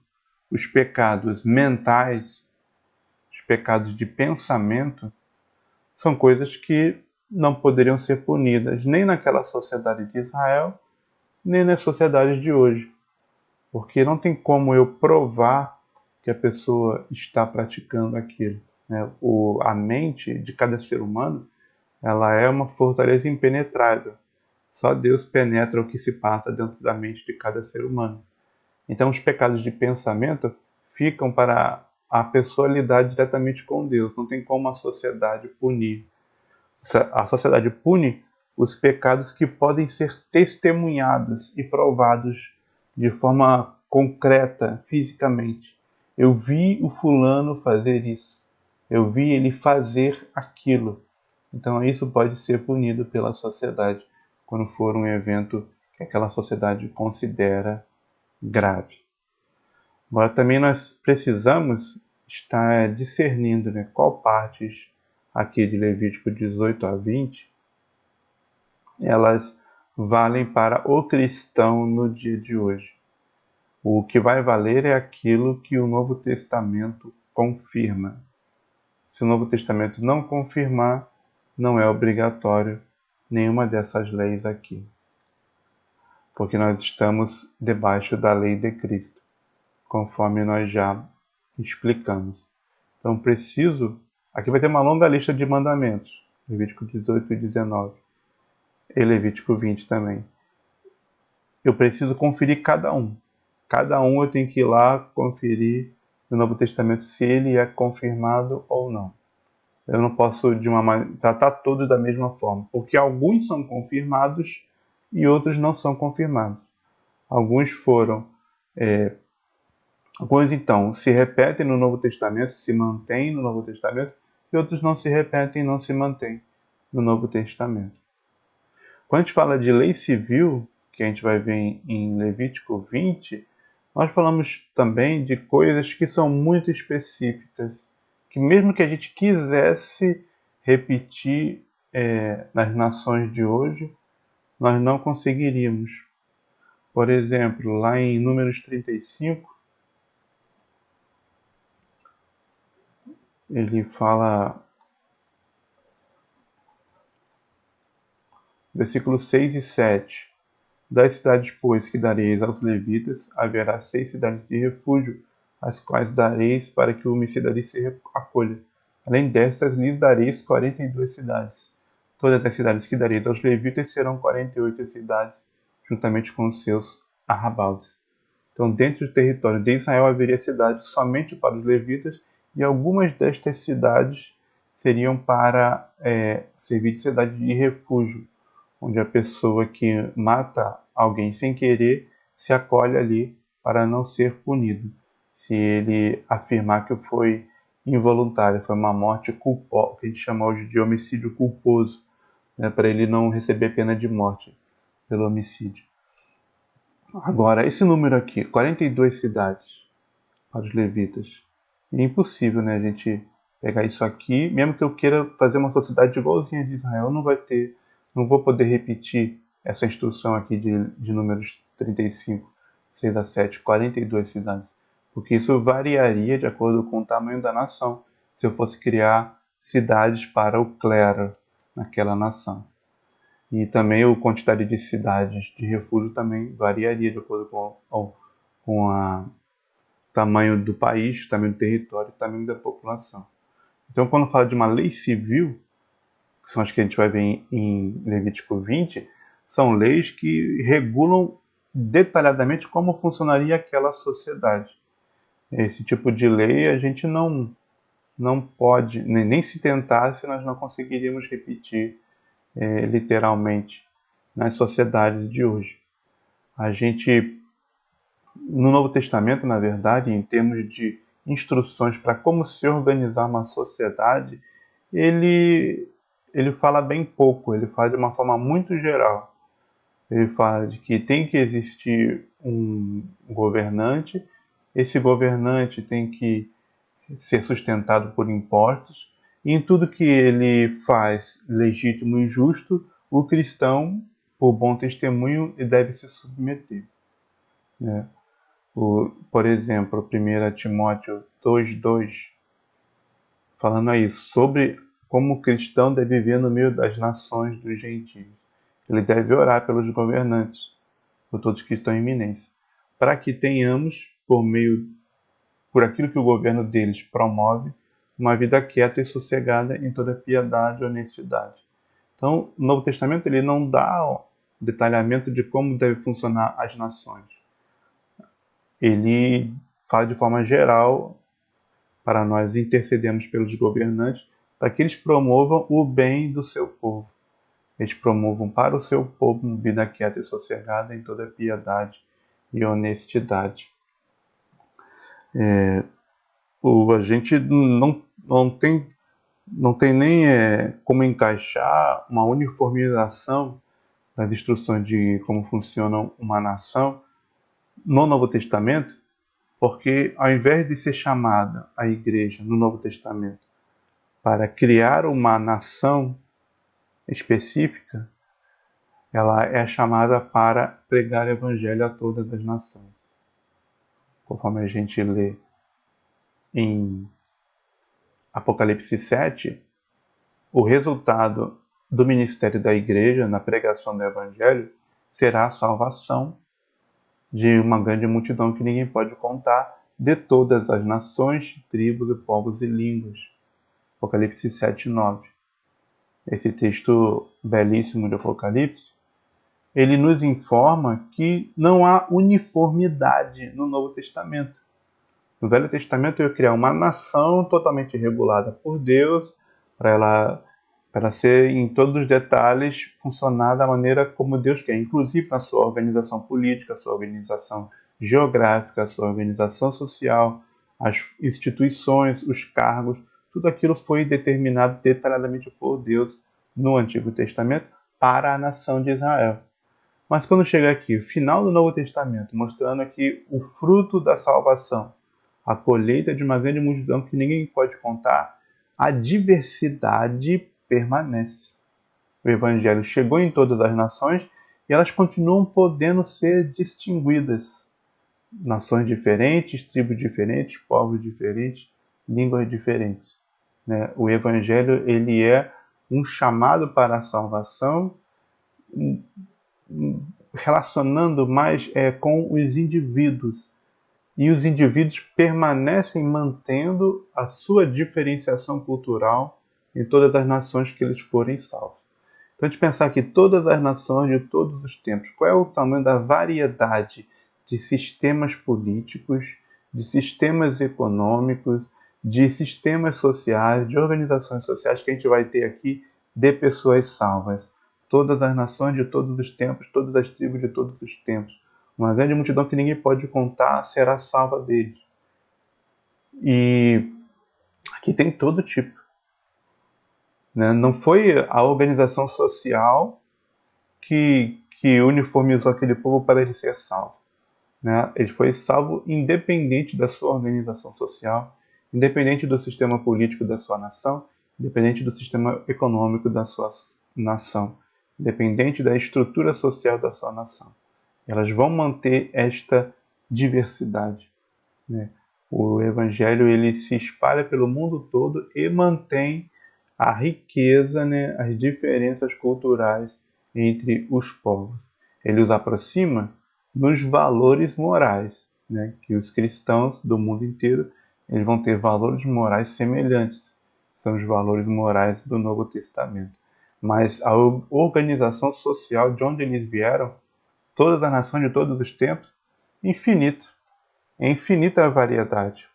os pecados mentais, os pecados de pensamento, são coisas que não poderiam ser punidas nem naquela sociedade de Israel, nem nas sociedades de hoje. Porque não tem como eu provar que a pessoa está praticando aquilo, né? A mente de cada ser humano, ela é uma fortaleza impenetrável. Só Deus penetra o que se passa dentro da mente de cada ser humano. Então, os pecados de pensamento ficam para a pessoa lidar diretamente com Deus. Não tem como a sociedade punir. A sociedade pune os pecados que podem ser testemunhados e provados de forma concreta, fisicamente. Eu vi o fulano fazer isso. Eu vi ele fazer aquilo. Então, isso pode ser punido pela sociedade quando for um evento que aquela sociedade considera grave. Agora, também nós precisamos estar discernindo, né, qual partes aqui de Levítico 18 a 20 elas valem para o cristão no dia de hoje. O que vai valer é aquilo que o Novo Testamento confirma. Se o Novo Testamento não confirmar, não é obrigatório nenhuma dessas leis aqui. Porque nós estamos debaixo da lei de Cristo, conforme nós já explicamos. Então preciso... Aqui vai ter uma longa lista de mandamentos, Levítico 18 e 19, e Levítico 20 também. eu preciso conferir cada um. Cada um eu tenho que ir lá conferir no Novo Testamento se ele é confirmado ou não. Eu não posso tratar todos da mesma forma, porque alguns são confirmados e outros não são confirmados. Alguns alguns então se repetem no Novo Testamento, se mantêm no Novo Testamento, e outros não se repetem e não se mantêm no Novo Testamento. Quando a gente fala de lei civil, que a gente vai ver em Levítico 20, nós falamos também de coisas que são muito específicas, que mesmo que a gente quisesse repetir nas nações de hoje, nós não conseguiríamos. Por exemplo, lá em Números 35, ele fala, versículos 6 e 7, das cidades, pois, que dareis aos levitas, haverá 6 cidades de refúgio, as quais dareis para que o homicida ali se acolha. Além destas, lhes dareis 42 cidades. Todas as cidades que dareis aos levitas serão 48 cidades, juntamente com os seus arrabaldes. Então, dentro do território de Israel haveria cidades somente para os levitas, e algumas destas cidades seriam para servir de cidade de refúgio, onde a pessoa que mata alguém sem querer se acolhe ali para não ser punido. Se ele afirmar que foi involuntário, foi uma morte culposa, que a gente chama hoje de homicídio culposo, né, para ele não receber pena de morte pelo homicídio. Agora, esse número aqui, 42 cidades para os levitas, é impossível, né, a gente pegar isso aqui, mesmo que eu queira fazer uma sociedade igualzinha de Israel, não vou poder repetir essa instrução aqui de Números 35, 6 a 7, 42 cidades, porque isso variaria de acordo com o tamanho da nação, se eu fosse criar cidades para o clero naquela nação. E também a quantidade de cidades de refúgio também variaria de acordo com o tamanho do país, tamanho do território, tamanho da população. Então, quando fala de uma lei civil, que são as que a gente vai ver em Levítico 20, são leis que regulam detalhadamente como funcionaria aquela sociedade. Esse tipo de lei a gente não pode, nem se tentasse, nós não conseguiríamos repetir literalmente nas sociedades de hoje. A gente, no Novo Testamento, na verdade, em termos de instruções para como se organizar uma sociedade, ele fala bem pouco, ele fala de uma forma muito geral. Ele fala de que tem que existir um governante, esse governante tem que ser sustentado por impostos, e em tudo que ele faz legítimo e justo, o cristão, por bom testemunho, deve se submeter. Né? Por exemplo, 1 Timóteo 2,2, falando aí sobre como o cristão deve viver no meio das nações dos gentios. Ele deve orar pelos governantes, por todos que estão em eminência, para que tenhamos, por aquilo que o governo deles promove, uma vida quieta e sossegada em toda piedade e honestidade. Então, o Novo Testamento ele não dá detalhamento de como deve funcionar as nações. Ele fala de forma geral para nós intercedermos pelos governantes para que eles promovam o bem do seu povo. Eles promovam para o seu povo uma vida quieta e sossegada em toda piedade e honestidade. A gente não tem nem como encaixar uma uniformização das instruções de como funciona uma nação no Novo Testamento, porque ao invés de ser chamada a igreja no Novo Testamento para criar uma nação específica, ela é chamada para pregar o evangelho a todas as nações. Conforme a gente lê em Apocalipse 7, o resultado do ministério da igreja na pregação do evangelho será a salvação de uma grande multidão que ninguém pode contar, de todas as nações, tribos, povos e línguas. Apocalipse 7, 9. Esse texto belíssimo de Apocalipse, ele nos informa que não há uniformidade no Novo Testamento. No Velho Testamento, eu ia criar uma nação totalmente regulada por Deus, para ela ser, em todos os detalhes, funcionar da maneira como Deus quer, inclusive na sua organização política, sua organização geográfica, sua organização social, as instituições, os cargos, tudo aquilo foi determinado detalhadamente por Deus no Antigo Testamento para a nação de Israel. Mas quando chega aqui, o final do Novo Testamento, mostrando aqui o fruto da salvação, a colheita de uma grande multidão que ninguém pode contar, a diversidade permanece. O Evangelho chegou em todas as nações e elas continuam podendo ser distinguidas. Nações diferentes, tribos diferentes, povos diferentes, línguas diferentes. O Evangelho ele é um chamado para a salvação, relacionando mais com os indivíduos. E os indivíduos permanecem mantendo a sua diferenciação cultural em todas as nações que eles forem salvos. Então, a gente pensar que todas as nações de todos os tempos, qual é o tamanho da variedade de sistemas políticos, de sistemas econômicos, de sistemas sociais, de organizações sociais que a gente vai ter aqui de pessoas salvas. Todas as nações de todos os tempos, todas as tribos de todos os tempos. Uma grande multidão que ninguém pode contar será salva deles. E aqui tem todo tipo. Não foi a organização social que uniformizou aquele povo para ele ser salvo. Ele foi salvo independente da sua organização social, independente do sistema político da sua nação, independente do sistema econômico da sua nação, independente da estrutura social da sua nação. Elas vão manter esta diversidade. O Evangelho ele se espalha pelo mundo todo e mantém a riqueza, as diferenças culturais entre os povos. Ele os aproxima nos valores morais, que os cristãos do mundo inteiro eles vão ter valores morais semelhantes. São os valores morais do Novo Testamento. Mas a organização social de onde eles vieram, todas as nações de todos os tempos, infinita. É infinita a variedade.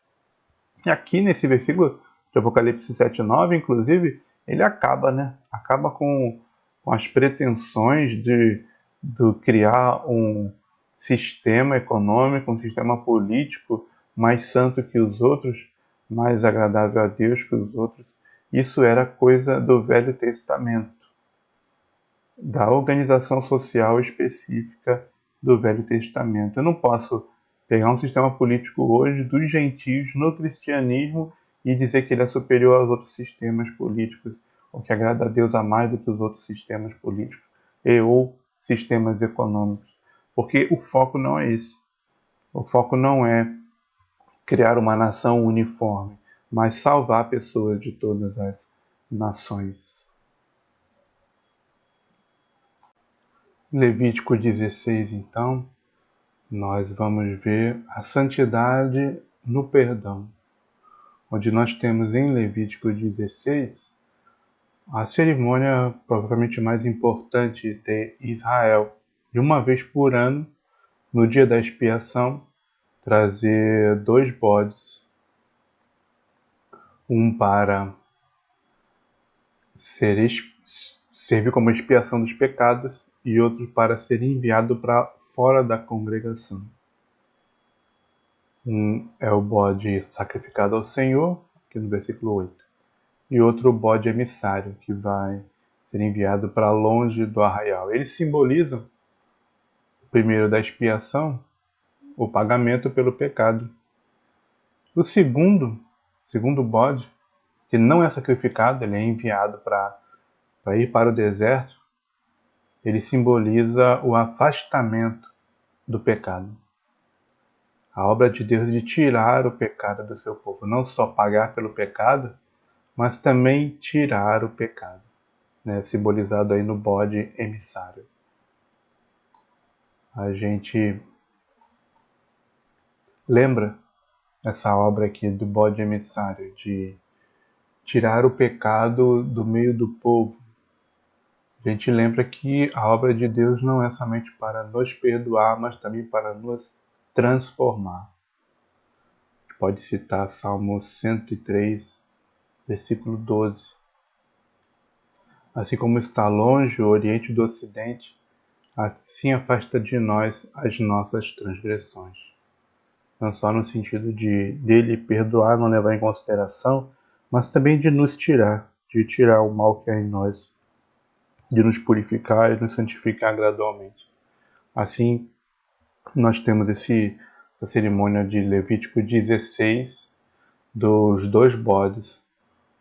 E aqui nesse versículo de Apocalipse 7:9, inclusive, ele acaba, acaba com as pretensões de criar um sistema econômico, um sistema político mais santo que os outros, mais agradável a Deus que os outros. Isso era coisa do Velho Testamento, da organização social específica do Velho Testamento. Eu não posso pegar um sistema político hoje dos gentios no cristianismo e dizer que ele é superior aos outros sistemas políticos, ou que agrada a Deus a mais do que os outros sistemas políticos ou sistemas econômicos. Porque o foco não é esse. O foco não é criar uma nação uniforme, mas salvar pessoas de todas as nações. Levítico 16, então, nós vamos ver a santidade no perdão, onde nós temos em Levítico 16 a cerimônia provavelmente mais importante de Israel, de uma vez por ano, no dia da expiação, trazer 2 bodes, um para servir como expiação dos pecados e outro para ser enviado para fora da congregação. Um é o bode sacrificado ao Senhor, aqui no versículo 8, e outro bode emissário, que vai ser enviado para longe do arraial. Eles simbolizam, primeiro da expiação, o pagamento pelo pecado. O segundo bode, que não é sacrificado, ele é enviado para ir para o deserto, ele simboliza o afastamento do pecado. A obra de Deus de tirar o pecado do seu povo. Não só pagar pelo pecado, mas também tirar o pecado. Simbolizado aí no bode emissário. A gente lembra essa obra aqui do bode emissário, de tirar o pecado do meio do povo, A gente lembra que a obra de Deus não é somente para nos perdoar, mas também para nos transformar. Pode citar Salmo 103, versículo 12. Assim como está longe o Oriente do Ocidente, assim afasta de nós as nossas transgressões. Não só no sentido de dele perdoar, não levar em consideração, mas também de nos tirar, de tirar o mal que há em nós, de nos purificar e nos santificar gradualmente. Assim, nós temos essa cerimônia de Levítico 16, dos 2 bodes,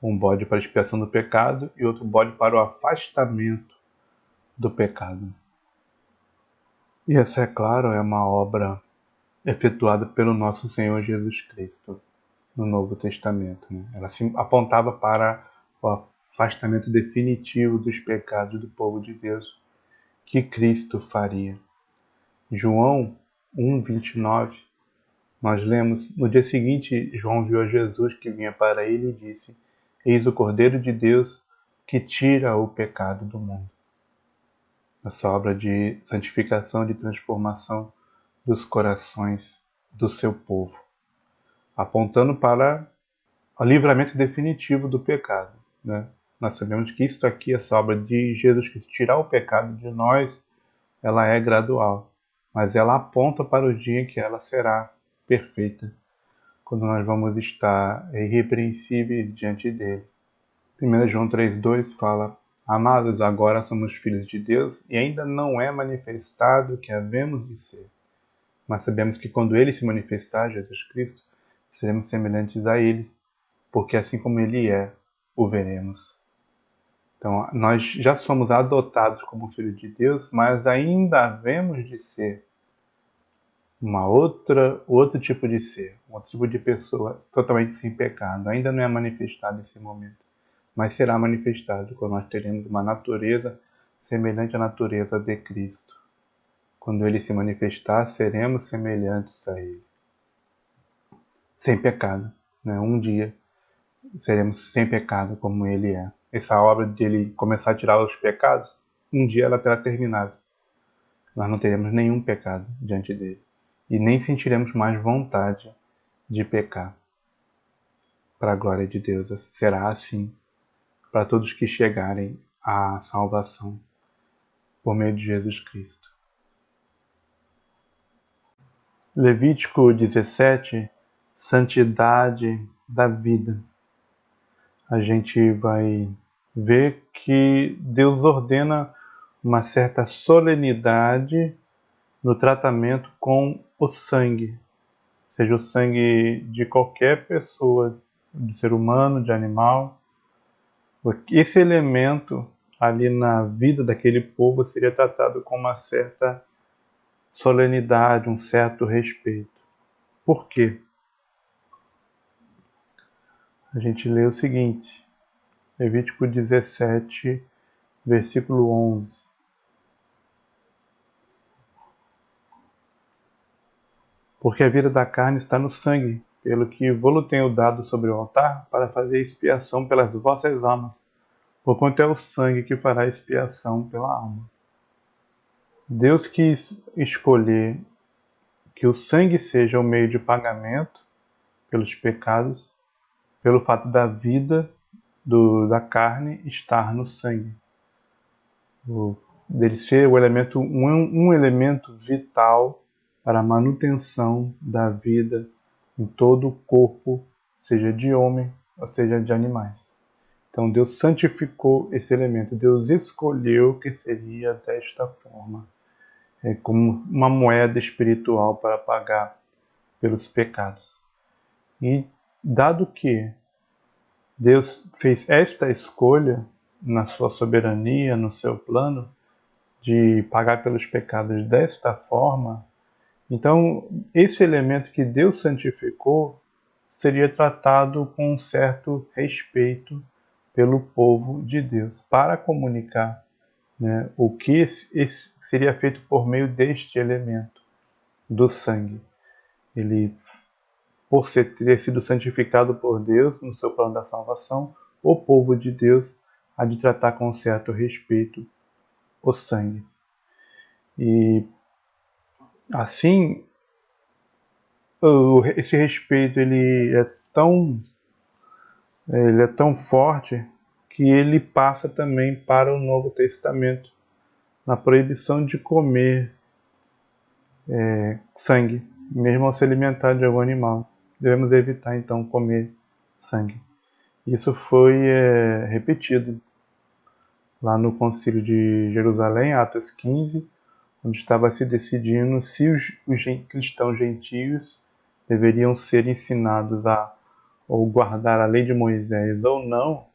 um bode para a expiação do pecado e outro bode para o afastamento do pecado. E essa, é claro, é uma obra efetuada pelo nosso Senhor Jesus Cristo no Novo Testamento. Ela se apontava para o afastamento definitivo dos pecados do povo de Deus que Cristo faria. João 1:29, nós lemos: no dia seguinte, João viu a Jesus que vinha para ele e disse: eis o Cordeiro de Deus que tira o pecado do mundo. Essa obra de santificação, de transformação dos corações do seu povo, apontando para o livramento definitivo do pecado. Nós sabemos que isso aqui, essa obra de Jesus Cristo, tirar o pecado de nós, ela é gradual, mas ela aponta para o dia em que ela será perfeita, quando nós vamos estar irrepreensíveis diante dele. 1 João 3,2 fala: amados, agora somos filhos de Deus e ainda não é manifestado o que havemos de ser. Mas sabemos que quando ele se manifestar, Jesus Cristo, seremos semelhantes a ele, porque assim como ele é, o veremos. Então, nós já somos adotados como filhos de Deus, mas ainda havemos de ser outro tipo de ser, um outro tipo de pessoa totalmente sem pecado. Ainda não é manifestado nesse momento, mas será manifestado quando nós teremos uma natureza semelhante à natureza de Cristo. Quando ele se manifestar, seremos semelhantes a ele. Sem pecado. Um dia seremos sem pecado como ele é. Essa obra de ele começar a tirar os pecados, um dia ela terá terminado. Nós não teremos nenhum pecado diante dele. E nem sentiremos mais vontade de pecar. Para a glória de Deus. Será assim para todos que chegarem à salvação por meio de Jesus Cristo. Levítico 17, santidade da vida. A gente vai ver que Deus ordena uma certa solenidade no tratamento com o sangue, seja o sangue de qualquer pessoa, de ser humano, de animal. Esse elemento ali na vida daquele povo seria tratado com uma certa solenidade, um certo respeito. Por quê? A gente lê o seguinte, Levítico 17, versículo 11. Porque a vida da carne está no sangue, pelo que vou-lo tenho dado sobre o altar, para fazer expiação pelas vossas almas, porquanto é o sangue que fará expiação pela alma. Deus quis escolher que o sangue seja o meio de pagamento pelos pecados, pelo fato da vida da carne estar no sangue. Dele ser um elemento vital para a manutenção da vida em todo o corpo, seja de homem ou seja de animais. Então Deus santificou esse elemento, Deus escolheu que seria desta forma, como uma moeda espiritual para pagar pelos pecados. E dado que Deus fez esta escolha na sua soberania, no seu plano, de pagar pelos pecados desta forma, então esse elemento que Deus santificou seria tratado com um certo respeito pelo povo de Deus, para comunicar o que seria feito por meio deste elemento, do sangue. Ele, por ter sido santificado por Deus no seu plano da salvação, o povo de Deus há de tratar com certo respeito o sangue. E assim, esse respeito ele é tão forte que ele passa também para o Novo Testamento, na proibição de comer sangue, mesmo ao se alimentar de algum animal. Devemos evitar então comer sangue. Isso foi repetido lá no Concílio de Jerusalém, Atos 15, onde estava se decidindo se os cristãos gentios deveriam ser ensinados a ou guardar a lei de Moisés ou não.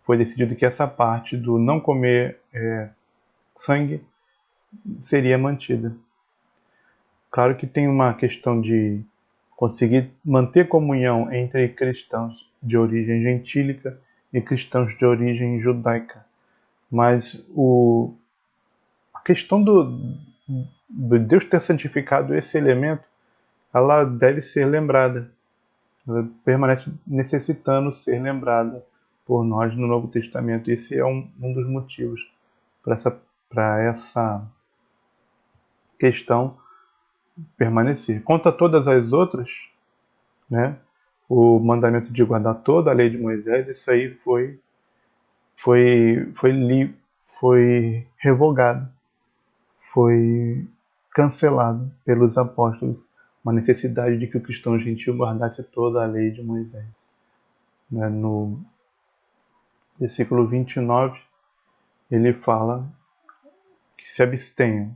Foi decidido que essa parte do não comer sangue seria mantida. Claro que tem uma questão de conseguir manter comunhão entre cristãos de origem gentílica e cristãos de origem judaica. Mas a questão do Deus ter santificado esse elemento, ela deve ser lembrada. Ela permanece necessitando ser lembrada por nós no Novo Testamento. Esse é um dos motivos para essa questão permanecer. Quanto a todas as outras, né, o mandamento de guardar toda a lei de Moisés, isso aí foi revogado, foi cancelado pelos apóstolos, uma necessidade de que o cristão gentil guardasse toda a lei de Moisés. No versículo 29, ele fala que se abstenham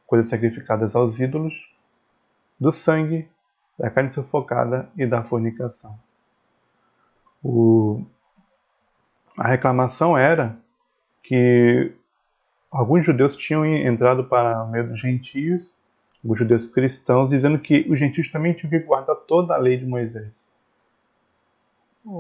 coisas sacrificadas aos ídolos, do sangue, da carne sufocada e da fornicação. A reclamação era que alguns judeus tinham entrado para o meio dos gentios, os judeus cristãos, dizendo que os gentios também tinham que guardar toda a lei de Moisés.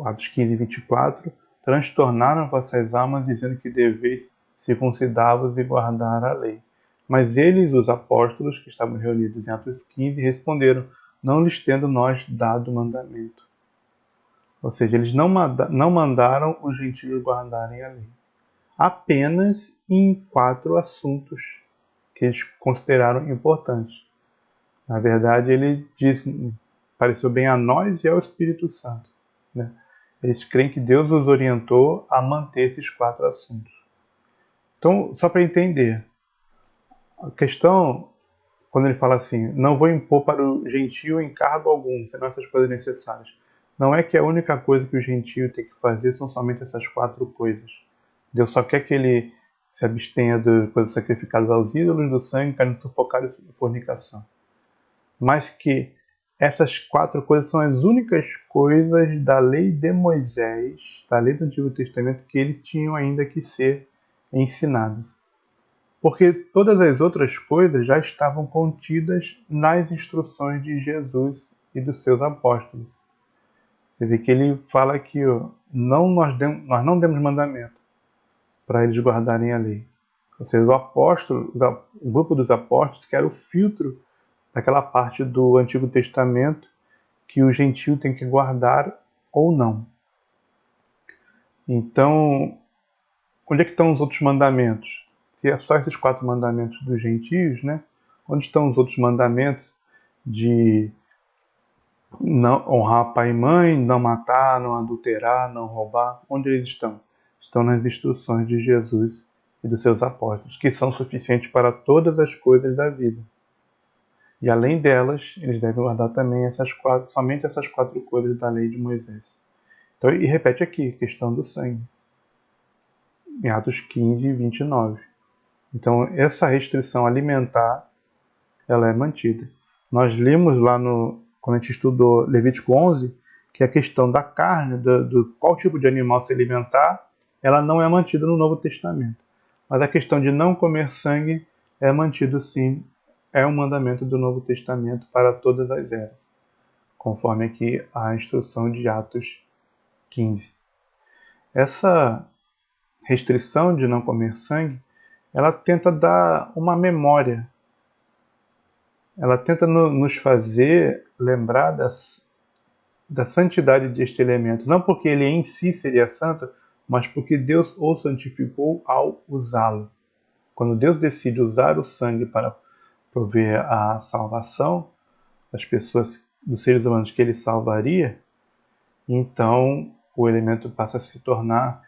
Atos 15, 24, transtornaram vossas almas, dizendo que deveis circuncidar-vos e guardar a lei. Mas eles, os apóstolos, que estavam reunidos em Atos 15, responderam, não lhes tendo nós dado mandamento. Ou seja, eles não mandaram os gentios guardarem a lei. Apenas em 4 assuntos que eles consideraram importantes. Na verdade, ele disse, pareceu bem a nós e ao Espírito Santo. Né? Eles creem que Deus os orientou a manter esses 4 assuntos. Então, só para entender, a questão, quando ele fala assim, não vou impor para o gentio encargo algum, senão essas coisas necessárias. Não é que a única coisa que o gentio tem que fazer são somente essas 4 coisas. Deus só quer que ele se abstenha de coisas sacrificadas aos ídolos, do sangue, carne sufocada e fornicação. Mas que essas 4 coisas são as únicas coisas da lei de Moisés, da lei do Antigo Testamento, que eles tinham ainda que ser ensinados. Porque todas as outras coisas já estavam contidas nas instruções de Jesus e dos seus apóstolos. Você vê que ele fala que nós não demos mandamento para eles guardarem a lei. Ou seja, o grupo dos apóstolos, que era o filtro daquela parte do Antigo Testamento que o gentio tem que guardar ou não. Então, onde é que estão os outros mandamentos? Se é só esses 4 mandamentos dos gentios, né? Onde estão os outros mandamentos de não honrar pai e mãe, não matar, não adulterar, não roubar? Onde eles estão? Estão nas instruções de Jesus e dos seus apóstolos, que são suficientes para todas as coisas da vida. E além delas, eles devem guardar também somente essas 4 coisas da lei de Moisés. Então, e repete aqui, questão do sangue, em Atos 15, 29. Então, essa restrição alimentar, ela é mantida. Nós lemos lá quando a gente estudou Levítico 11, que a questão da carne, do qual tipo de animal se alimentar, ela não é mantida no Novo Testamento. Mas a questão de não comer sangue é mantido sim, é um mandamento do Novo Testamento para todas as eras, conforme aqui a instrução de Atos 15. Essa restrição de não comer sangue, ela tenta dar uma memória. Ela tenta nos fazer lembrar da santidade deste elemento. Não porque ele em si seria santo, mas porque Deus o santificou ao usá-lo. Quando Deus decide usar o sangue para prover a salvação das pessoas, dos seres humanos que ele salvaria, então o elemento passa a se tornar,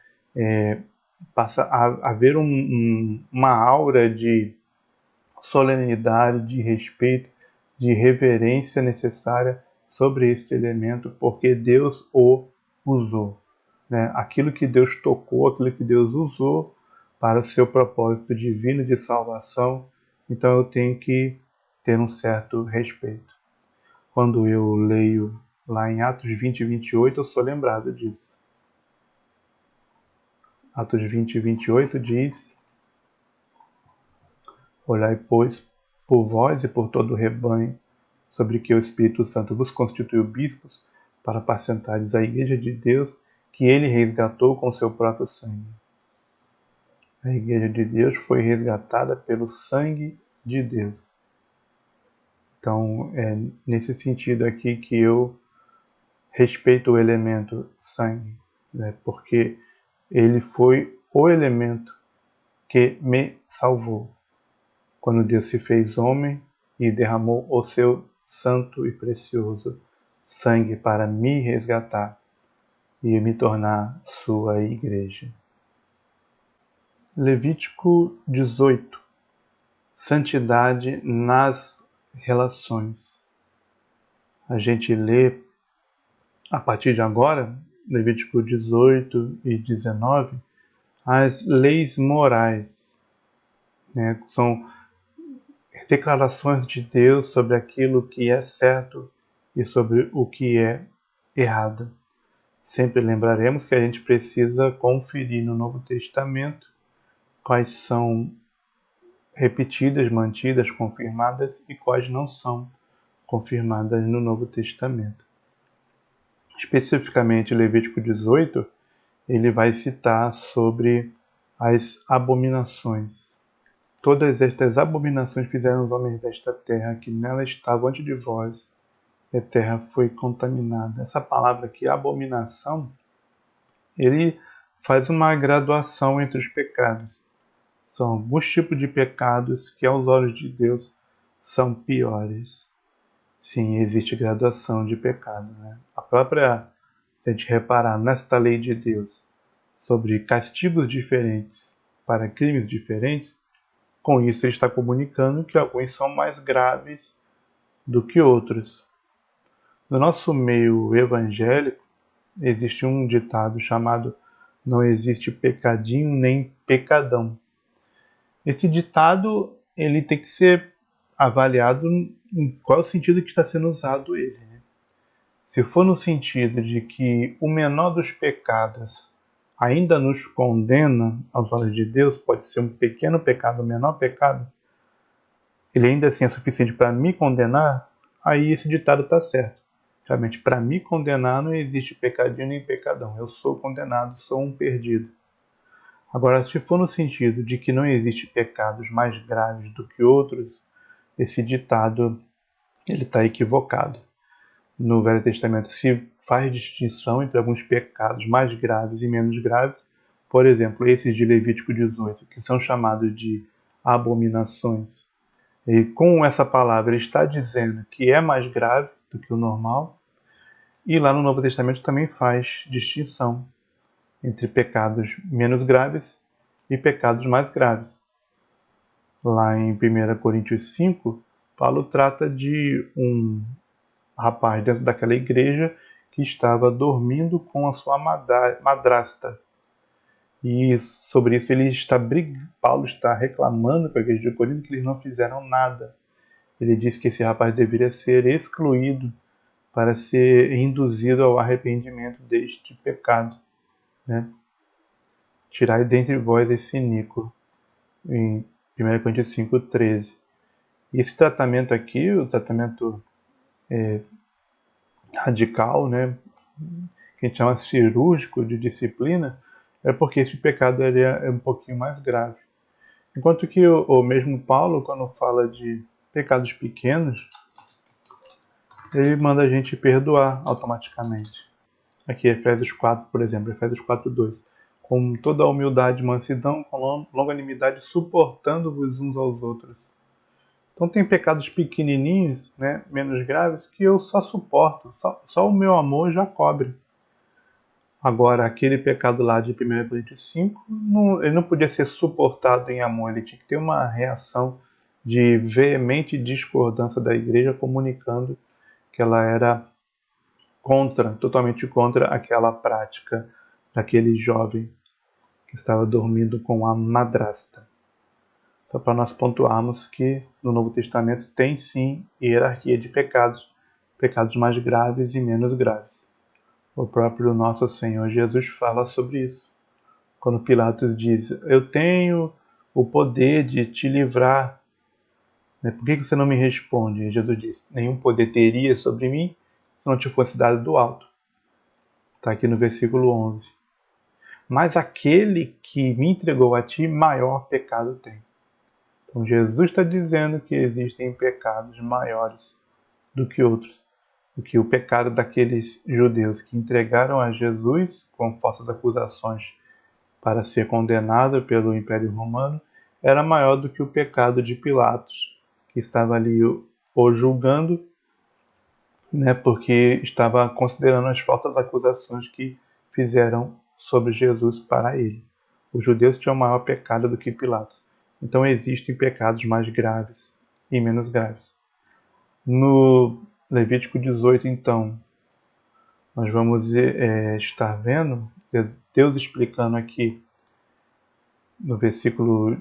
passa a haver uma aura de solenidade, de respeito, de reverência necessária sobre este elemento, porque Deus o usou. Né? Aquilo que Deus tocou, aquilo que Deus usou para o seu propósito divino de salvação, então eu tenho que ter um certo respeito. Quando eu leio lá em Atos 20 e 28, eu sou lembrado disso. Atos 20 e 28 diz: olhai, pois, por vós e por todo o rebanho, sobre que o Espírito Santo vos constituiu bispos, para apacentares a igreja de Deus, que ele resgatou com seu próprio sangue. A igreja de Deus foi resgatada pelo sangue de Deus. Então, é nesse sentido aqui que eu respeito o elemento sangue, né? Porque ele foi o elemento que me salvou. Quando Deus se fez homem e derramou o seu santo e precioso sangue para me resgatar e me tornar sua igreja. Levítico 18. Santidade nas relações. A gente lê a partir de agora, Levítico 18 e 19, as leis morais, né? São declarações de Deus sobre aquilo que é certo e sobre o que é errado. Sempre lembraremos que a gente precisa conferir no Novo Testamento quais são repetidas, mantidas, confirmadas e quais não são confirmadas no Novo Testamento. Especificamente, Levítico 18, ele vai citar sobre as abominações. Todas estas abominações fizeram os homens desta terra, que nela estavam antes de vós, e a terra foi contaminada. Essa palavra aqui, abominação, ele faz uma graduação entre os pecados. São alguns tipos de pecados que, aos olhos de Deus, são piores. Sim, existe graduação de pecado, né? A própria, se a gente reparar nesta lei de Deus sobre castigos diferentes para crimes diferentes, com isso ele está comunicando que alguns são mais graves do que outros. No nosso meio evangélico, existe um ditado chamado "não existe pecadinho nem pecadão". Esse ditado ele tem que ser avaliado em qual sentido que está sendo usado ele. Né? Se for no sentido de que o menor dos pecados ainda nos condena aos olhos de Deus, pode ser um pequeno pecado, um menor pecado, ele ainda assim é suficiente para me condenar, aí esse ditado está certo. Realmente, para me condenar não existe pecadinho nem pecadão. Eu sou condenado, sou um perdido. Agora, se for no sentido de que não existe pecados mais graves do que outros, esse ditado ele está equivocado. No Velho Testamento se faz distinção entre alguns pecados mais graves e menos graves. Por exemplo, esses de Levítico 18, que são chamados de abominações. E com essa palavra ele está dizendo que é mais grave do que o normal. E lá no Novo Testamento também faz distinção entre pecados menos graves e pecados mais graves. Lá em 1 Coríntios 5, Paulo trata de um rapaz dentro daquela igreja que estava dormindo com a sua madrasta. E sobre isso Paulo está reclamando com a igreja de Corinto que eles não fizeram nada. Ele diz que esse rapaz deveria ser excluído para ser induzido ao arrependimento deste pecado. Né? Tirai dentre vós esse iníquo, em 1 Coríntios 5:13. E esse tratamento aqui, o tratamento radical, né, que a gente chama cirúrgico de disciplina, é porque esse pecado ele é um pouquinho mais grave. Enquanto que o mesmo Paulo, quando fala de pecados pequenos, ele manda a gente perdoar automaticamente. Aqui, Efésios 4, por exemplo, Efésios 4:2. com toda a humildade e mansidão, com longanimidade, suportando-vos uns aos outros. Então tem pecados pequenininhos, né, menos graves, que eu só suporto, só o meu amor já cobre. Agora, aquele pecado lá de 1 Coríntios 5, ele não podia ser suportado em amor, ele tinha que ter uma reação de veemente discordância da igreja, comunicando que ela era totalmente contra aquela prática daquele jovem que estava dormindo com a madrasta. Só para nós pontuarmos que no Novo Testamento tem sim hierarquia de pecados, pecados mais graves e menos graves. O próprio nosso Senhor Jesus fala sobre isso. Quando Pilatos diz, eu tenho o poder de te livrar, né? Por que você não me responde? E Jesus diz, nenhum poder teria sobre mim se não te fosse dado do alto. Está aqui no versículo 11. Mas aquele que me entregou a ti, maior pecado tem. Então Jesus está dizendo que existem pecados maiores do que outros. Do que o pecado daqueles judeus que entregaram a Jesus com falsas acusações para ser condenado pelo Império Romano, era maior do que o pecado de Pilatos, que estava ali o julgando, né, porque estava considerando as falsas acusações que fizeram sobre Jesus para ele. Os judeus tinham maior pecado do que Pilatos. Então existem pecados mais graves e menos graves. No Levítico 18, então, nós vamos estar vendo Deus explicando aqui no versículo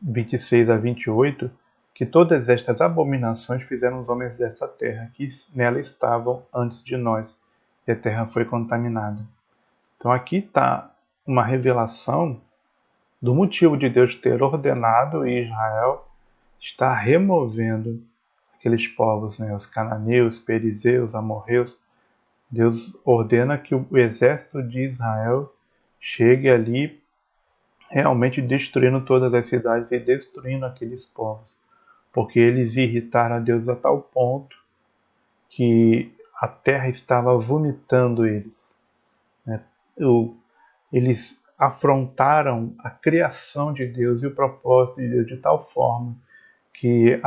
26 a 28, que todas estas abominações fizeram os homens desta terra, que nela estavam antes de nós, e a terra foi contaminada. Então aqui está uma revelação do motivo de Deus ter ordenado Israel estar removendo aqueles povos, né, os cananeus, perizeus, amorreus. Deus ordena que o exército de Israel chegue ali realmente destruindo todas as cidades e destruindo aqueles povos, porque eles irritaram a Deus a tal ponto que a terra estava vomitando eles. Eles afrontaram a criação de Deus e o propósito de Deus de tal forma que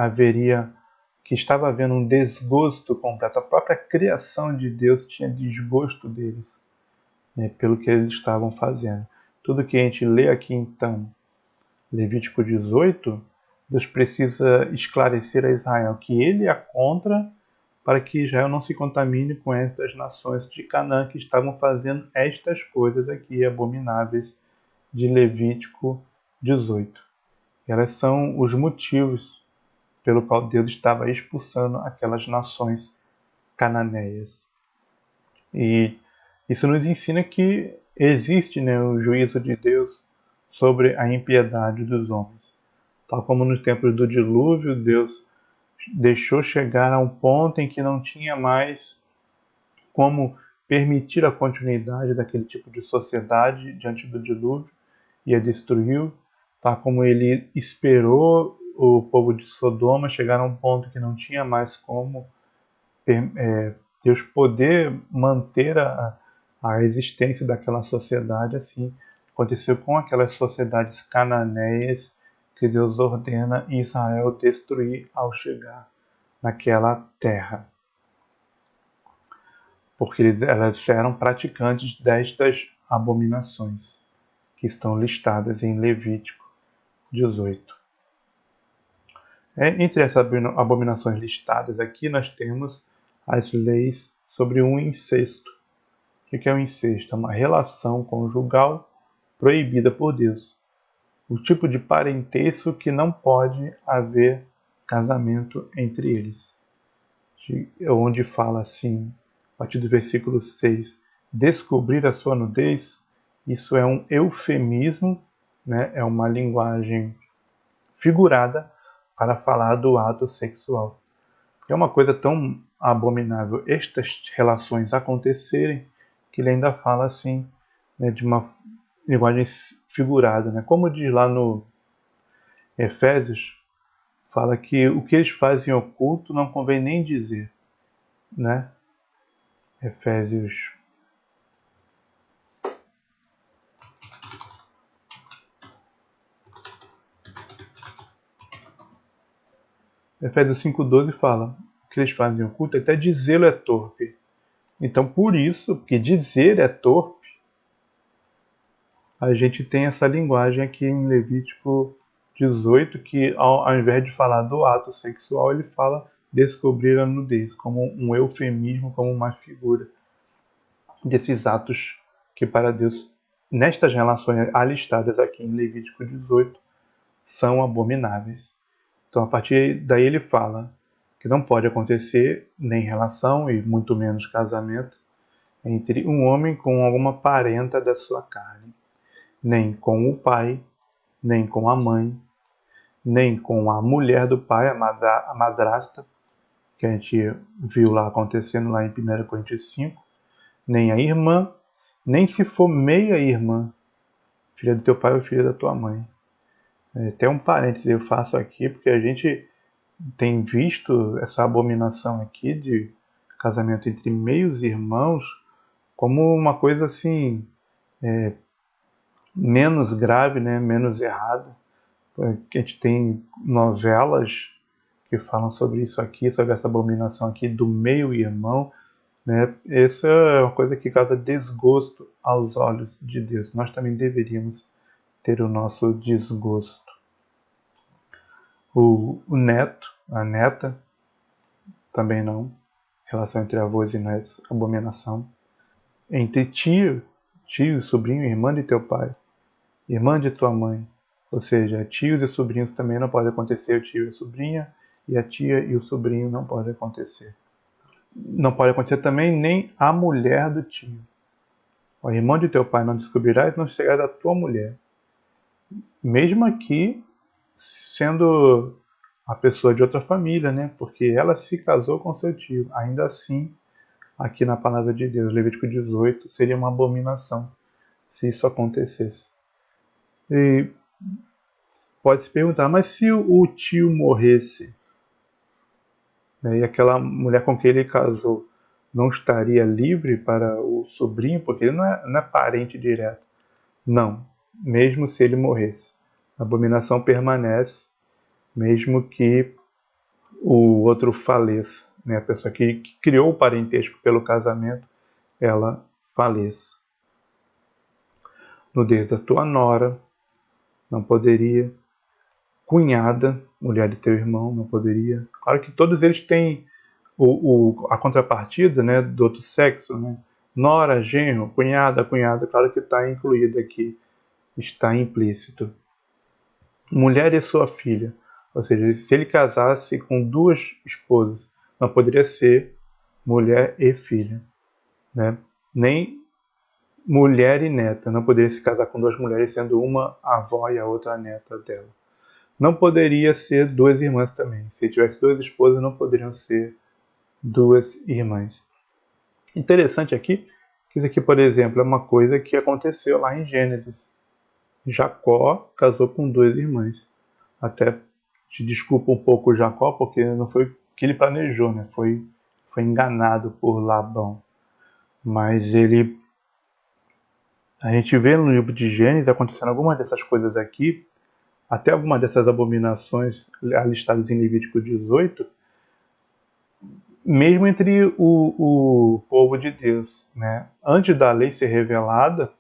estava havendo um desgosto completo. A própria criação de Deus tinha desgosto deles, né, pelo que eles estavam fazendo. Tudo que a gente lê aqui então, Levítico 18, Deus precisa esclarecer a Israel que ele é contra, para que Israel não se contamine com estas nações de Canaã que estavam fazendo estas coisas aqui abomináveis de Levítico 18. Elas são os motivos pelo qual Deus estava expulsando aquelas nações cananeias. E isso nos ensina que existe, né, o juízo de Deus sobre a impiedade dos homens. Tal como nos tempos do dilúvio, Deus deixou chegar a um ponto em que não tinha mais como permitir a continuidade daquele tipo de sociedade diante do dilúvio e a destruiu, tal como ele esperou o povo de Sodoma chegar a um ponto que não tinha mais como Deus poder manter a existência daquela sociedade. Assim aconteceu com aquelas sociedades cananeias que Deus ordena Israel destruir ao chegar naquela terra, porque elas eram praticantes destas abominações que estão listadas em Levítico 18. Entre essas abominações listadas aqui, nós temos as leis sobre o incesto. O que é o incesto? É uma relação conjugal proibida por Deus. O tipo de parentesco que não pode haver casamento entre eles. Onde fala assim, a partir do versículo 6, descobrir a sua nudez, isso é um eufemismo, né? É uma linguagem figurada para falar do ato sexual. É uma coisa tão abominável estas relações acontecerem que ele ainda fala assim, né, de uma linguagem figurada, né? Como diz lá no Efésios, fala que o que eles fazem oculto não convém nem dizer, né? Efésios Efésios 5,12 fala que eles fazem oculto, até dizê-lo é torpe. Então, por isso, porque dizer é torpe, a gente tem essa linguagem aqui em Levítico 18, que ao invés de falar do ato sexual, ele fala descobrir a nudez, como um eufemismo, como uma figura desses atos que para Deus, nestas relações alistadas aqui em Levítico 18, são abomináveis. Então, a partir daí ele fala que não pode acontecer nem relação, e muito menos casamento, entre um homem com alguma parenta da sua carne, nem com o pai, nem com a mãe, nem com a mulher do pai, a madrasta, que a gente viu lá acontecendo lá em 1 Coríntios 5, nem a irmã, nem se for meia-irmã, filha do teu pai ou filha da tua mãe. Até um parênteses eu faço aqui, porque a gente tem visto essa abominação aqui de casamento entre meios irmãos como uma coisa assim, menos grave, né? Menos errada. A gente tem novelas que falam sobre isso aqui, sobre essa abominação aqui do meio-irmão, né? Essa é uma coisa que causa desgosto aos olhos de Deus. Nós também deveríamos ter o nosso desgosto. O neto, a neta, também não. Relação entre avós e netos, abominação. Entre tio, sobrinho, irmã de teu pai, irmã de tua mãe. Ou seja, tios e sobrinhos também não pode acontecer, o tio e a sobrinha, e a tia e o sobrinho não pode acontecer. Não pode acontecer também nem a mulher do tio. O irmão de teu pai não descobrirás, não chegará da tua mulher. Mesmo aqui, sendo a pessoa de outra família, né? Porque ela se casou com seu tio. Ainda assim, aqui na palavra de Deus, Levítico 18, seria uma abominação se isso acontecesse. E pode se perguntar, mas se o tio morresse, né, e aquela mulher com quem ele casou não estaria livre para o sobrinho, porque ele não é parente direto? Não, mesmo se ele morresse. A abominação permanece, mesmo que o outro faleça, né? A pessoa que criou o parentesco pelo casamento, ela faleça. Nudez da tua nora, não poderia. Cunhada, mulher de teu irmão, não poderia. Claro que todos eles têm a contrapartida, né, do outro sexo, né? Nora, genro, cunhada, claro que está incluído aqui, está implícito. Mulher e sua filha, ou seja, se ele casasse com duas esposas, não poderia ser mulher e filha, né? Nem mulher e neta, não poderia se casar com duas mulheres, sendo uma a avó e a outra a neta dela. Não poderia ser duas irmãs também. Se tivesse duas esposas, não poderiam ser duas irmãs. Interessante aqui, que isso aqui, por exemplo, é uma coisa que aconteceu lá em Gênesis. Jacó casou com duas irmãs. Até te desculpa um pouco Jacó, porque não foi o que ele planejou, né? Foi enganado por Labão. Mas a gente vê no livro de Gênesis acontecendo algumas dessas coisas aqui, até algumas dessas abominações listadas em Levítico 18, mesmo entre o povo de Deus, né? Antes da lei ser revelada,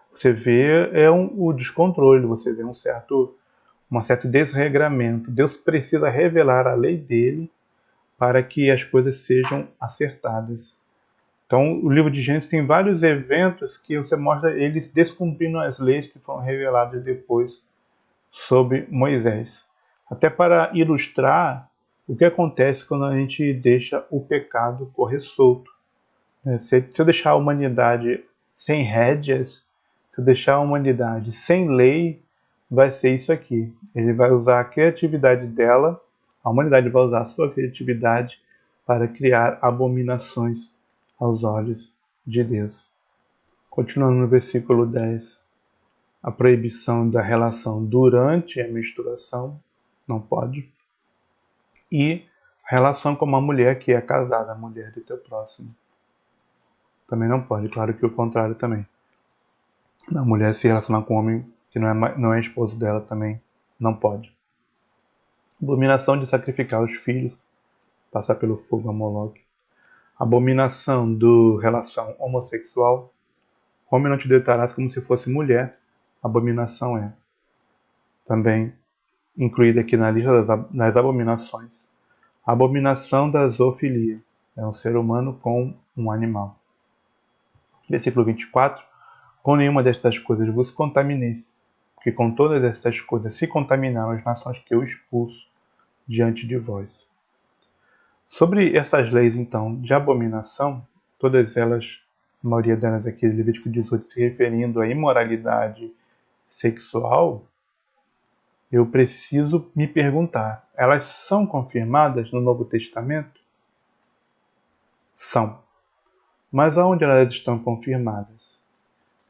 você vê o descontrole, você vê um certo desregramento. Deus precisa revelar a lei dele para que as coisas sejam acertadas. Então, o livro de Gênesis tem vários eventos que você mostra eles descumprindo as leis que foram reveladas depois sobre Moisés. Até para ilustrar o que acontece quando a gente deixa o pecado correr solto. Se eu deixar a humanidade sem rédeas, se eu deixar a humanidade sem lei, vai ser isso aqui. Ele vai usar a criatividade dela, a humanidade vai usar a sua criatividade para criar abominações aos olhos de Deus. Continuando no versículo 10. A proibição da relação durante a menstruação, não pode. E a relação com uma mulher que é casada, a mulher do teu próximo. Também não pode, claro que o contrário também. A mulher se relacionar com um homem que não é esposo dela também não pode. Abominação de sacrificar os filhos, passar pelo fogo a Moloque. Abominação do relação homossexual. Homem não te deitarás como se fosse mulher. Abominação é também incluída aqui na lista das abominações. Abominação da zoofilia. É um ser humano com um animal. Versículo 24. Com nenhuma destas coisas vos contamineis, porque com todas estas coisas se contaminaram as nações que eu expulso diante de vós. Sobre essas leis, então, de abominação, todas elas, a maioria delas aqui, Levítico 18, se referindo à imoralidade sexual, eu preciso me perguntar, elas são confirmadas no Novo Testamento? São. Mas aonde elas estão confirmadas?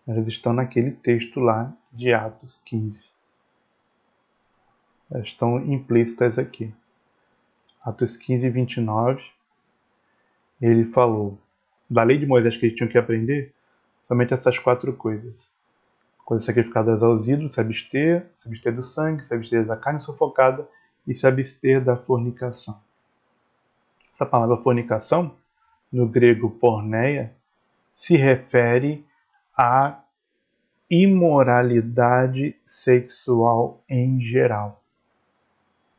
Elas estão naquele texto lá de Atos 15. Elas estão implícitas aqui. Atos 15, 29, ele falou da lei de Moisés que eles tinham que aprender, somente essas 4 coisas. Coisas sacrificadas aos ídolos, se abster do sangue, se abster da carne sufocada e se abster da fornicação. Essa palavra fornicação, no grego porneia, se refere à imoralidade sexual em geral.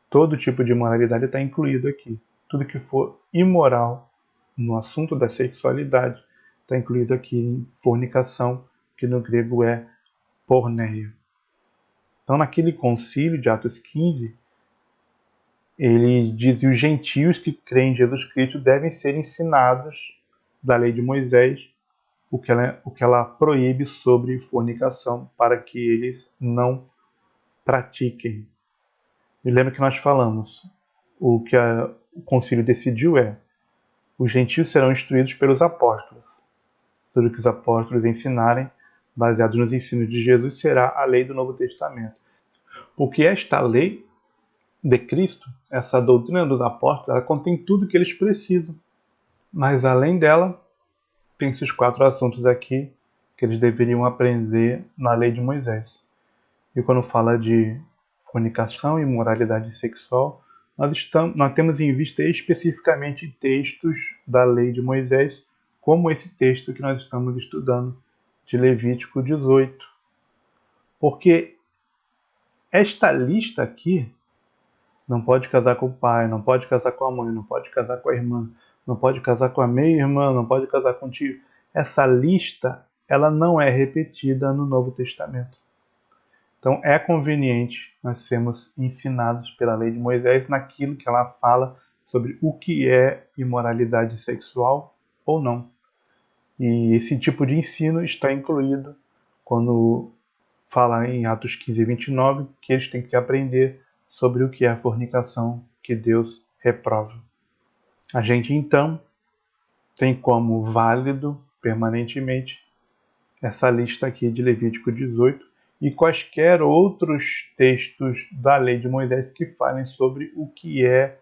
Todo tipo de imoralidade está incluído aqui. Tudo que for imoral no assunto da sexualidade está incluído aqui em fornicação, que no grego é porneia. Então, naquele concílio de Atos 15, ele diz que os gentios que creem em Jesus Cristo devem ser ensinados da lei de Moisés, o que ela proíbe sobre fornicação, para que eles não pratiquem. E lembra que nós falamos, o que o concílio decidiu é: os gentios serão instruídos pelos apóstolos. Tudo que os apóstolos ensinarem, baseado nos ensinos de Jesus, será a lei do Novo Testamento. Porque esta lei de Cristo, essa doutrina dos apóstolos, ela contém tudo que eles precisam. Mas além dela, tem esses 4 assuntos aqui que eles deveriam aprender na lei de Moisés. E quando fala de fornicação e imoralidade sexual, nós temos em vista especificamente textos da lei de Moisés, como esse texto que nós estamos estudando, de Levítico 18. Porque esta lista aqui, não pode casar com o pai, não pode casar com a mãe, não pode casar com a irmã, não pode casar com a meia-irmã, não pode casar com o tio. Essa lista, ela não é repetida no Novo Testamento. Então é conveniente nós sermos ensinados pela lei de Moisés naquilo que ela fala sobre o que é imoralidade sexual ou não. E esse tipo de ensino está incluído quando fala em Atos 15 e 29, que eles têm que aprender sobre o que é a fornicação que Deus reprova. A gente então tem como válido permanentemente essa lista aqui de Levítico 18 e quaisquer outros textos da lei de Moisés que falem sobre o que é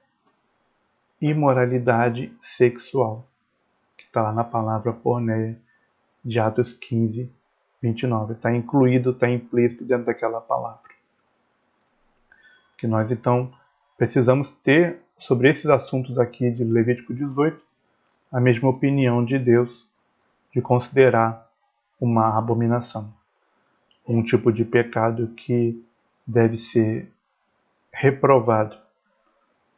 imoralidade sexual, que está lá na palavra porneia de Atos 15, 29. Está incluído, está implícito dentro daquela palavra. Que nós então precisamos ter sobre esses assuntos aqui de Levítico 18 a mesma opinião de Deus, de considerar uma abominação, um tipo de pecado que deve ser reprovado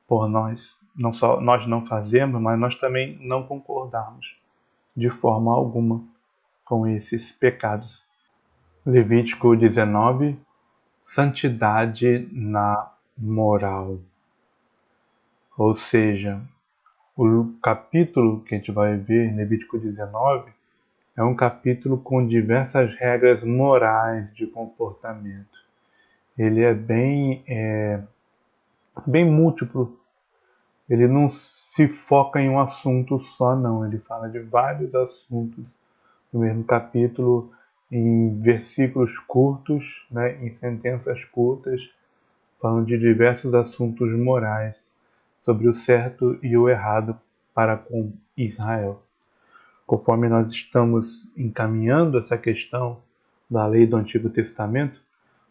por nós. Não só nós não fazemos, mas nós também não concordamos de forma alguma com esses pecados. Levítico 19, santidade na moral. Ou seja, o capítulo que a gente vai ver em Levítico 19 é um capítulo com diversas regras morais de comportamento. Ele é bem múltiplo. Ele não se foca em um assunto só, não. Ele fala de vários assuntos no mesmo capítulo, em versículos curtos, né, em sentenças curtas, falando de diversos assuntos morais sobre o certo e o errado para com Israel. Conforme nós estamos encaminhando essa questão da lei do Antigo Testamento,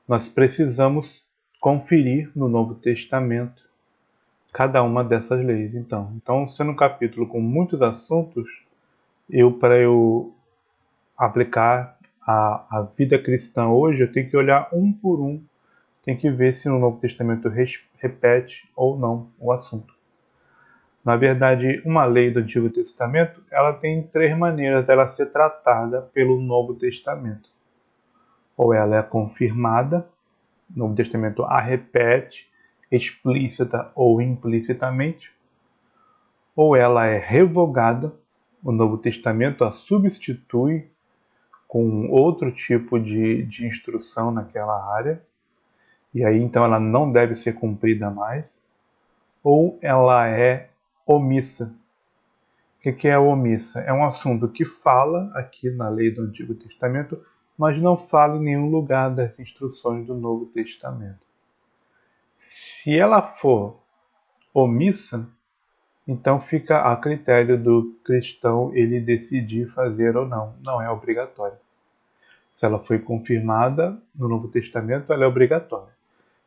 nós precisamos conferir no Novo Testamento cada uma dessas leis. Então, sendo um capítulo com muitos assuntos, para eu aplicar a vida cristã hoje, eu tenho que olhar um por um, tenho que ver se no Novo Testamento repete ou não o assunto. Na verdade, uma lei do Antigo Testamento, ela tem 3 maneiras dela ser tratada pelo Novo Testamento. Ou ela é confirmada, o Novo Testamento a repete, explícita ou implicitamente, ou ela é revogada, o Novo Testamento a substitui com outro tipo de instrução naquela área, e aí então ela não deve ser cumprida mais, ou ela é omissa. O que é omissa? É um assunto que fala aqui na lei do Antigo Testamento, mas não fala em nenhum lugar das instruções do Novo Testamento. Se ela for omissa, então fica a critério do cristão ele decidir fazer ou não. Não é obrigatório. Se ela foi confirmada no Novo Testamento, ela é obrigatória.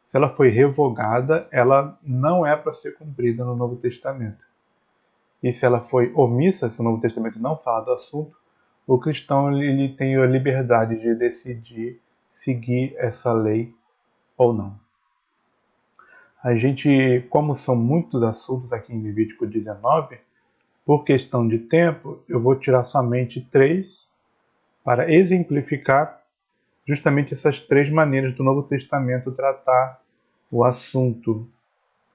Se ela foi revogada, ela não é para ser cumprida no Novo Testamento. E se ela foi omissa, se o Novo Testamento não fala do assunto, o cristão ele tem a liberdade de decidir seguir essa lei ou não. A gente, como são muitos assuntos aqui em Levítico 19, por questão de tempo, eu vou tirar somente 3 para exemplificar justamente essas 3 maneiras do Novo Testamento tratar o assunto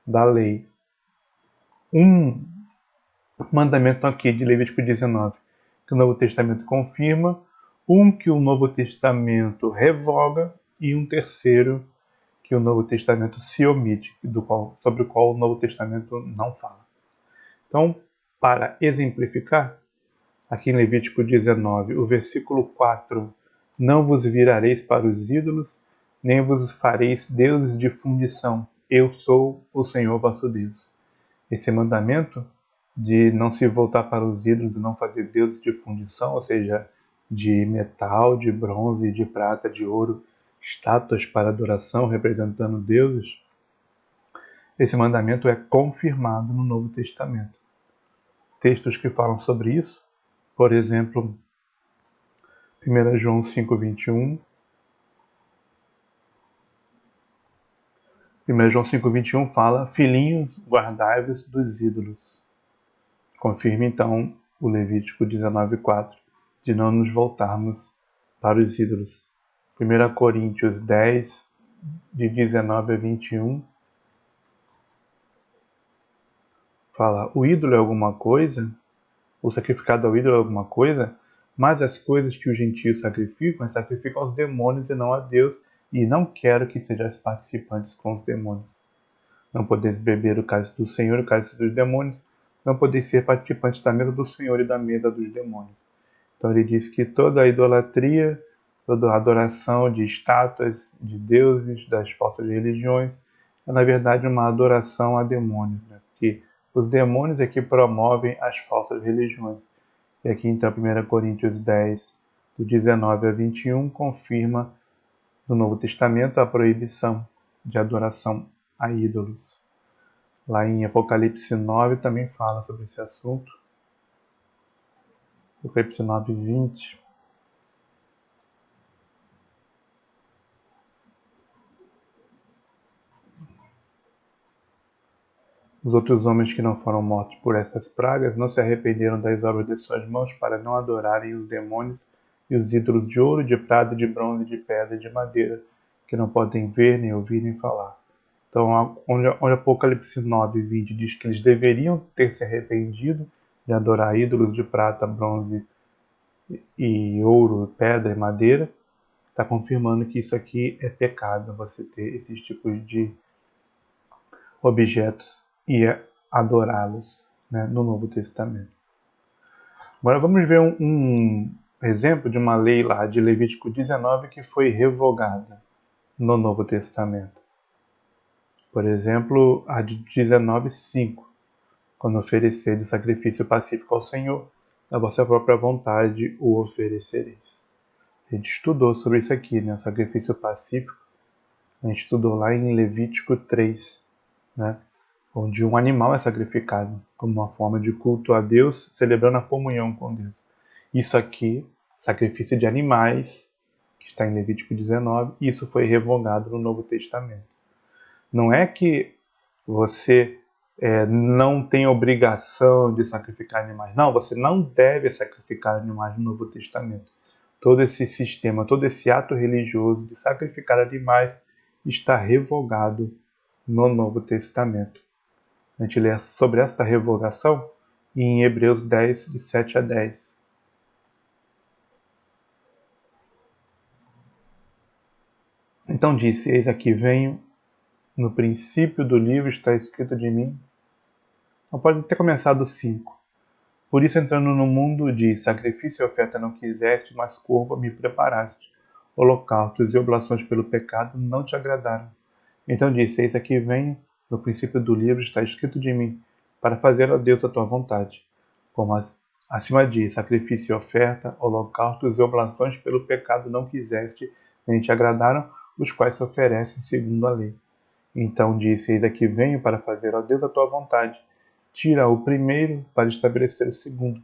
da lei. Um mandamento aqui de Levítico 19 que o Novo Testamento confirma, um que o Novo Testamento revoga e um terceiro que o Novo Testamento se omite, sobre o qual o Novo Testamento não fala. Então, para exemplificar, aqui em Levítico 19, o versículo 4, não vos virareis para os ídolos, nem vos fareis deuses de fundição. Eu sou o Senhor vosso Deus. Esse mandamento de não se voltar para os ídolos e não fazer deuses de fundição, ou seja, de metal, de bronze, de prata, de ouro, estátuas para adoração representando deuses, esse mandamento é confirmado no Novo Testamento. Textos que falam sobre isso, por exemplo, 1 João 5,21. 1 João 5,21 fala: filhinhos, guardai-vos dos ídolos. Confirma então o Levítico 19,4 de não nos voltarmos para os ídolos. 1 Coríntios 10, de 19 a 21, fala: o ídolo é alguma coisa, o sacrificado ao ídolo é alguma coisa, mas as coisas que os gentios sacrificam aos demônios e não a Deus, e não quero que sejais participantes com os demônios. Não podeis beber o cálice do Senhor e o cálice dos demônios, não podeis ser participantes da mesa do Senhor e da mesa dos demônios. Então ele diz que toda a idolatria, toda a adoração de estátuas, de deuses, das falsas religiões, é na verdade uma adoração a demônios, né? Porque os demônios é que promovem as falsas religiões. E aqui então 1 Coríntios 10, do 19 a 21, confirma no Novo Testamento a proibição de adoração a ídolos. Lá em Apocalipse 9 também fala sobre esse assunto. Apocalipse 9, 20. Os outros homens que não foram mortos por estas pragas não se arrependeram das obras de suas mãos para não adorarem os demônios e os ídolos de ouro, de prata, de bronze, de pedra e de madeira, que não podem ver, nem ouvir, nem falar. Então, onde Apocalipse 9, 20 diz que eles deveriam ter se arrependido de adorar ídolos de prata, bronze e ouro, pedra e madeira, está confirmando que isso aqui é pecado, você ter esses tipos de objetos e adorá-los, né, no Novo Testamento. Agora vamos ver um exemplo de uma lei lá de Levítico 19 que foi revogada no Novo Testamento. Por exemplo, a de 19:5, quando oferecer de sacrifício pacífico ao Senhor, da vossa própria vontade o oferecereis. A gente estudou sobre isso aqui, né? O sacrifício pacífico. A gente estudou lá em Levítico 3, né? onde um animal é sacrificado como uma forma de culto a Deus, celebrando a comunhão com Deus. Isso aqui, sacrifício de animais, que está em Levítico 19, isso foi revogado no Novo Testamento. Não é que você não tem obrigação de sacrificar animais. Não, você não deve sacrificar animais no Novo Testamento. Todo esse sistema, todo esse ato religioso de sacrificar animais está revogado no Novo Testamento. A gente lê sobre esta revogação em Hebreus 10, de 7 a 10. Então disse: Eis aqui venho, no princípio do livro está escrito de mim. Não pode ter começado 5. Por isso, entrando no mundo, diz: Sacrifício e oferta não quiseste, mas corpo me preparaste. Holocaustos e oblações pelo pecado não te agradaram. Então disse: Eis aqui venho, no princípio do livro está escrito de mim, para fazer a Deus a tua vontade. Como acima diz: Sacrifício e oferta, holocaustos e oblações pelo pecado não quiseste, nem te agradaram, os quais se oferecem segundo a lei. Então disse: Eis aqui venho para fazer a Deus a tua vontade. Tira o primeiro para estabelecer o segundo,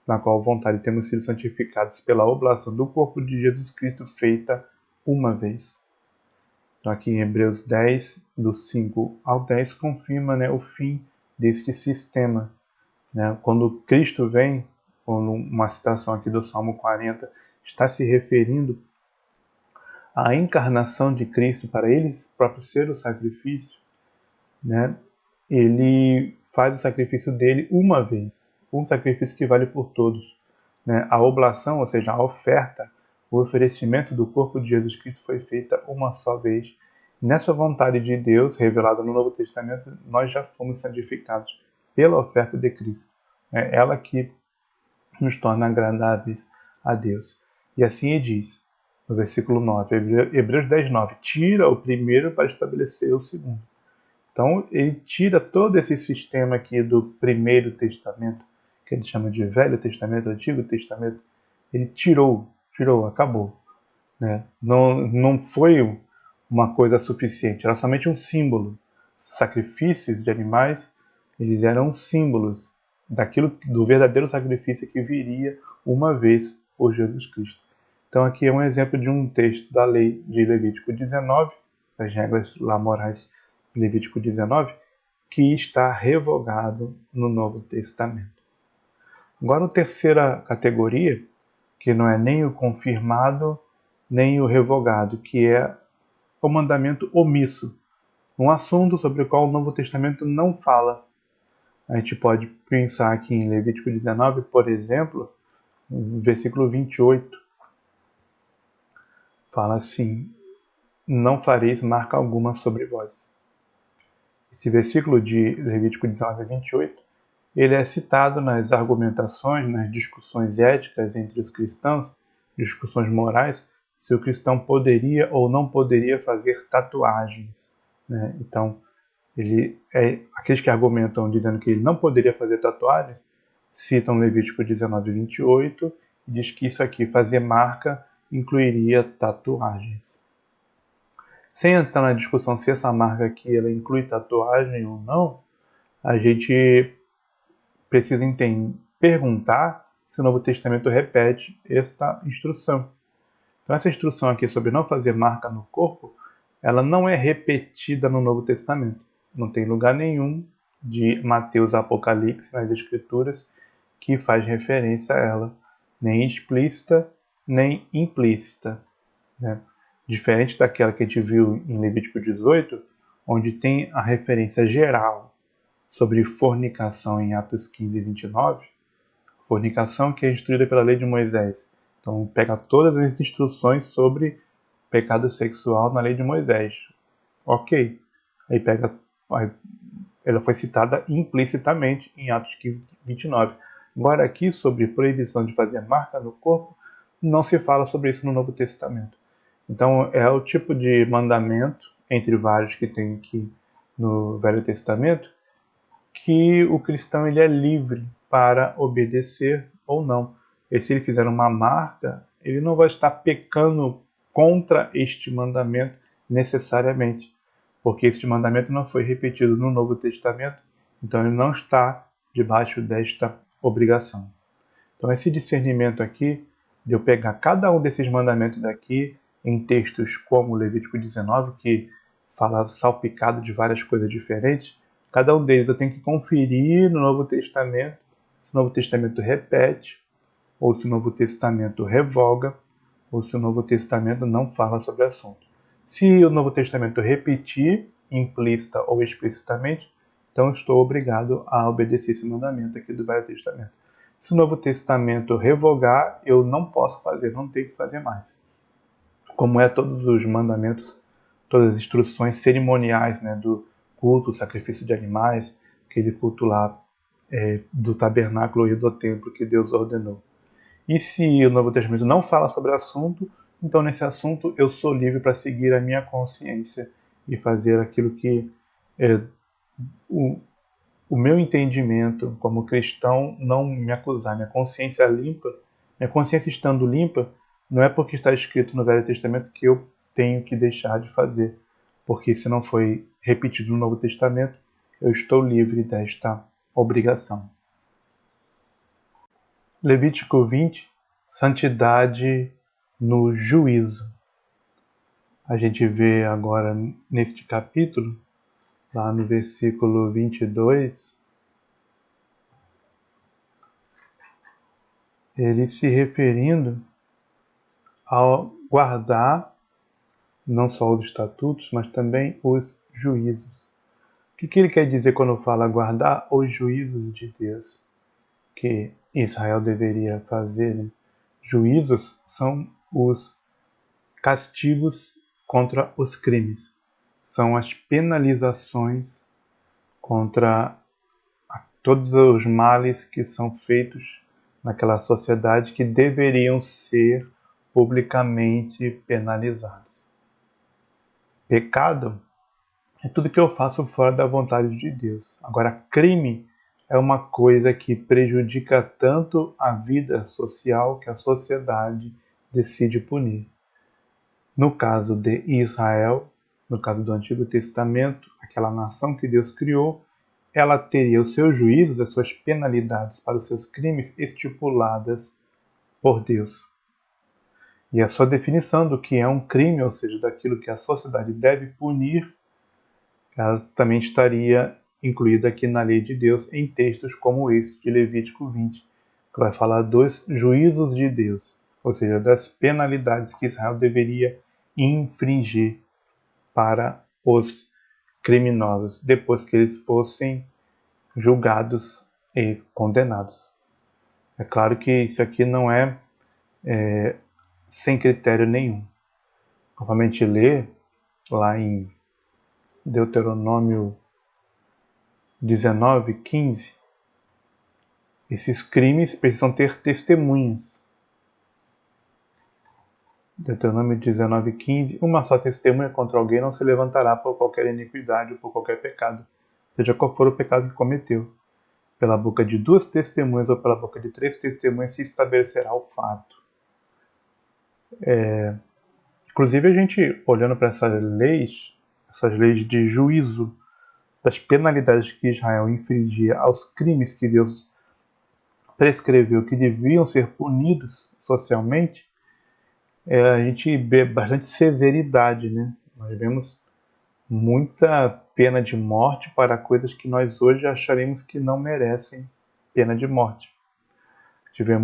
na qual vontade temos sido santificados pela oblação do corpo de Jesus Cristo feita uma vez. Então aqui em Hebreus 10, do 5 ao 10, confirma, o fim deste sistema. Quando Cristo vem, quando uma citação aqui do Salmo 40 está se referindo à encarnação de Cristo para ele próprio ser o sacrifício, ele faz o sacrifício dele uma vez, um sacrifício que vale por todos. A oblação, ou seja, a oferta, o oferecimento do corpo de Jesus Cristo foi feita uma só vez. Nessa vontade de Deus, revelada no Novo Testamento, nós já fomos santificados pela oferta de Cristo. É ela que nos torna agradáveis a Deus. E assim ele diz, no versículo 9, Hebreus 10, 9, tira o primeiro para estabelecer o segundo. Então, ele tira todo esse sistema aqui do Primeiro Testamento, que ele chama de Velho Testamento, Antigo Testamento. Ele tirou, acabou. Não foi uma coisa suficiente, era somente um símbolo. Sacrifícios de animais, eles eram símbolos do verdadeiro sacrifício que viria uma vez por Jesus Cristo. Então, aqui é um exemplo de um texto da lei de Levítico 19, das regras lá morais de Levítico 19, que está revogado no Novo Testamento. Agora, a terceira categoria, que não é nem o confirmado, nem o revogado, que é o mandamento omisso, um assunto sobre o qual o Novo Testamento não fala. A gente pode pensar aqui em Levítico 19, por exemplo, no versículo 28, fala assim: não fareis marca alguma sobre vós. Esse versículo de Levítico 19, 28, ele é citado nas argumentações, nas discussões éticas entre os cristãos, discussões morais, se o cristão poderia ou não poderia fazer tatuagens. Então, aqueles que argumentam dizendo que ele não poderia fazer tatuagens, citam Levítico 19, 28, e diz que isso aqui, fazer marca, incluiria tatuagens. Sem entrar na discussão se essa marca aqui ela inclui tatuagem ou não, a gente precisa perguntar se o Novo Testamento repete esta instrução. Então, essa instrução aqui sobre não fazer marca no corpo, ela não é repetida no Novo Testamento. Não tem lugar nenhum de Mateus Apocalipse nas Escrituras que faz referência a ela, nem explícita, nem implícita. Diferente daquela que a gente viu em Levítico 18, onde tem a referência geral sobre fornicação em Atos 15 e 29, fornicação que é instruída pela lei de Moisés. Então, pega todas as instruções sobre pecado sexual na lei de Moisés. Ok. Ela foi citada implicitamente em Atos 15 e 29. Agora, aqui sobre proibição de fazer marca no corpo, não se fala sobre isso no Novo Testamento. Então, é o tipo de mandamento, entre vários que tem aqui no Velho Testamento, que o cristão ele é livre para obedecer ou não. E se ele fizer uma marca, ele não vai estar pecando contra este mandamento necessariamente. porque este mandamento não foi repetido no Novo Testamento, então ele não está debaixo desta obrigação. Então esse discernimento aqui, de eu pegar cada um desses mandamentos aqui em textos como Levítico 19, que fala salpicado de várias coisas diferentes, cada um deles eu tenho que conferir no Novo Testamento, se o Novo Testamento repete, ou se o Novo Testamento revoga, ou se o Novo Testamento não fala sobre o assunto. Se o Novo Testamento repetir, implícita ou explicitamente, então estou obrigado a obedecer esse mandamento aqui do Velho Testamento. Se o Novo Testamento revogar, eu não posso fazer, não tenho que fazer mais. Como é todos os mandamentos, todas as instruções cerimoniais, né, do culto, sacrifício de animais, aquele culto lá do tabernáculo e do templo que Deus ordenou. E se o Novo Testamento não fala sobre o assunto, então nesse assunto eu sou livre para seguir a minha consciência e fazer aquilo que o meu entendimento como cristão não me acusar. Minha consciência limpa, minha consciência estando limpa, não é porque está escrito no Velho Testamento que eu tenho que deixar de fazer, porque se não foi repetido no Novo Testamento, eu estou livre desta obrigação. Levítico 20, santidade no juízo. A gente vê agora neste capítulo, lá no versículo 22, ele se referindo ao guardar não só os estatutos, mas também os juízos. O que ele quer dizer quando fala guardar os juízos de Deus que Israel deveria fazer, né? Juízos são os castigos contra os crimes. São as penalizações contra todos os males que são feitos naquela sociedade que deveriam ser publicamente penalizados. Pecado é tudo que eu faço fora da vontade de Deus. Agora, crime é uma coisa que prejudica tanto a vida social que a sociedade decide punir. No caso de Israel, no caso do Antigo Testamento, aquela nação que Deus criou, ela teria os seus juízos, as suas penalidades para os seus crimes estipuladas por Deus. E a sua definição do que é um crime, ou seja, daquilo que a sociedade deve punir, ela também estaria incluída aqui na lei de Deus em textos como esse de Levítico 20, que vai falar dos juízos de Deus, ou seja, das penalidades que Israel deveria infringir para os criminosos, depois que eles fossem julgados e condenados. É claro que isso aqui não é sem critério nenhum. Conforme a gente lê lá em Deuteronômio 19:15, esses crimes precisam ter testemunhas. Deuteronômio 19:15, uma só testemunha contra alguém não se levantará por qualquer iniquidade ou por qualquer pecado, seja qual for o pecado que cometeu. Pela boca de 2 testemunhas ou pela boca de 3 testemunhas se estabelecerá o fato. Inclusive a gente, olhando para essas leis de juízo, das penalidades que Israel infligia aos crimes que Deus prescreveu que deviam ser punidos socialmente, a gente vê bastante severidade, né? Nós vemos muita pena de morte para coisas que nós hoje acharemos que não merecem pena de morte. A gente vê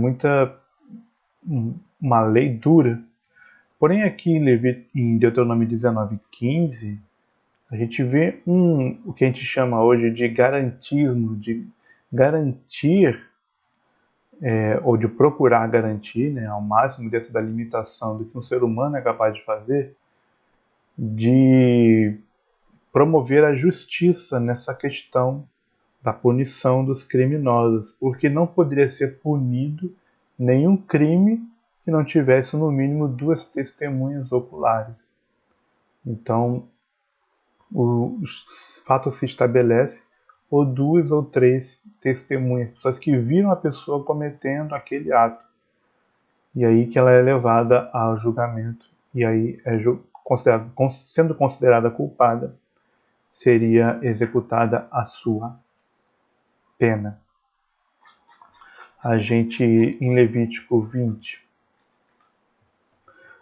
uma lei dura. Porém aqui em Deuteronômio 19:15, a gente vê o que a gente chama hoje de garantismo, de garantir ou de procurar garantir, né, ao máximo dentro da limitação do que um ser humano é capaz de fazer, de promover a justiça nessa questão da punição dos criminosos, porque não poderia ser punido nenhum crime que não tivesse no mínimo 2 testemunhas oculares. Então, o fato se estabelece ou 2 ou 3 testemunhas, pessoas que viram a pessoa cometendo aquele ato. E aí que ela é levada ao julgamento. E aí é sendo considerada culpada seria executada a sua pena. A gente, em Levítico 20,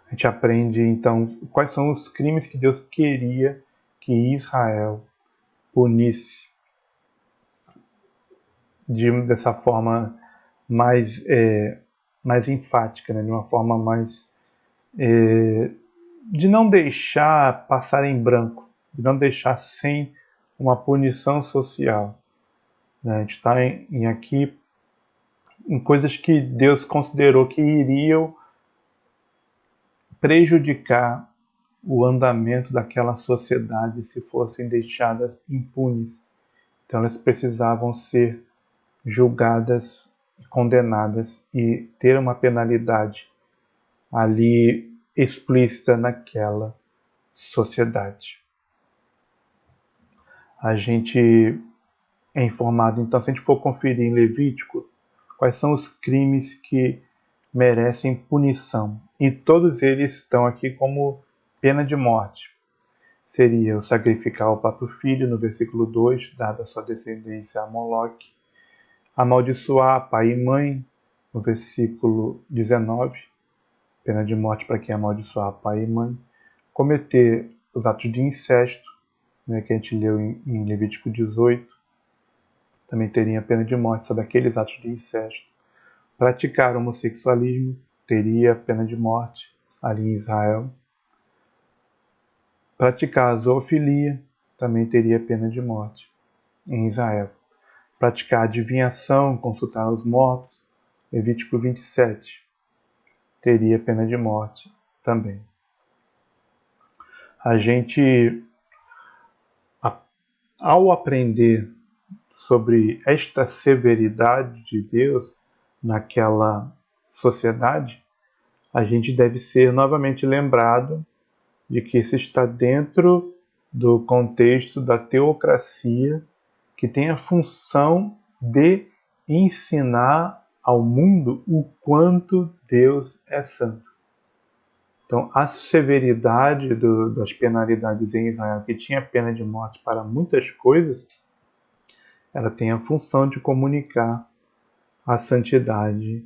a gente aprende, então, quais são os crimes que Deus queria que Israel punisse dessa forma mais enfática, né? De uma forma mais... de não deixar passar em branco, de não deixar sem uma punição social. Né? A gente está aqui em coisas que Deus considerou que iriam prejudicar o andamento daquela sociedade se fossem deixadas impunes. Então elas precisavam ser julgadas, condenadas e ter uma penalidade ali explícita naquela sociedade. A gente é informado, então, se a gente for conferir em Levítico, quais são os crimes que merecem punição. E todos eles estão aqui como pena de morte. Seria o sacrificar o próprio filho, no versículo 2, dada a sua descendência a Moloque. Amaldiçoar pai e mãe, no versículo 19, pena de morte para quem amaldiçoar pai e mãe. Cometer os atos de incesto, né, que a gente leu em Levítico 18, também teria pena de morte sobre aqueles atos de incesto. Praticar homossexualismo teria pena de morte ali em Israel. Praticar a zoofilia também teria pena de morte em Israel. Praticar adivinhação, consultar os mortos, Levítico 27, teria pena de morte também. A gente, ao aprender sobre esta severidade de Deus naquela sociedade, a gente deve ser novamente lembrado de que isso está dentro do contexto da teocracia, que tem a função de ensinar ao mundo o quanto Deus é santo. Então, a severidade das penalidades em Israel, que tinha pena de morte para muitas coisas, ela tem a função de comunicar a santidade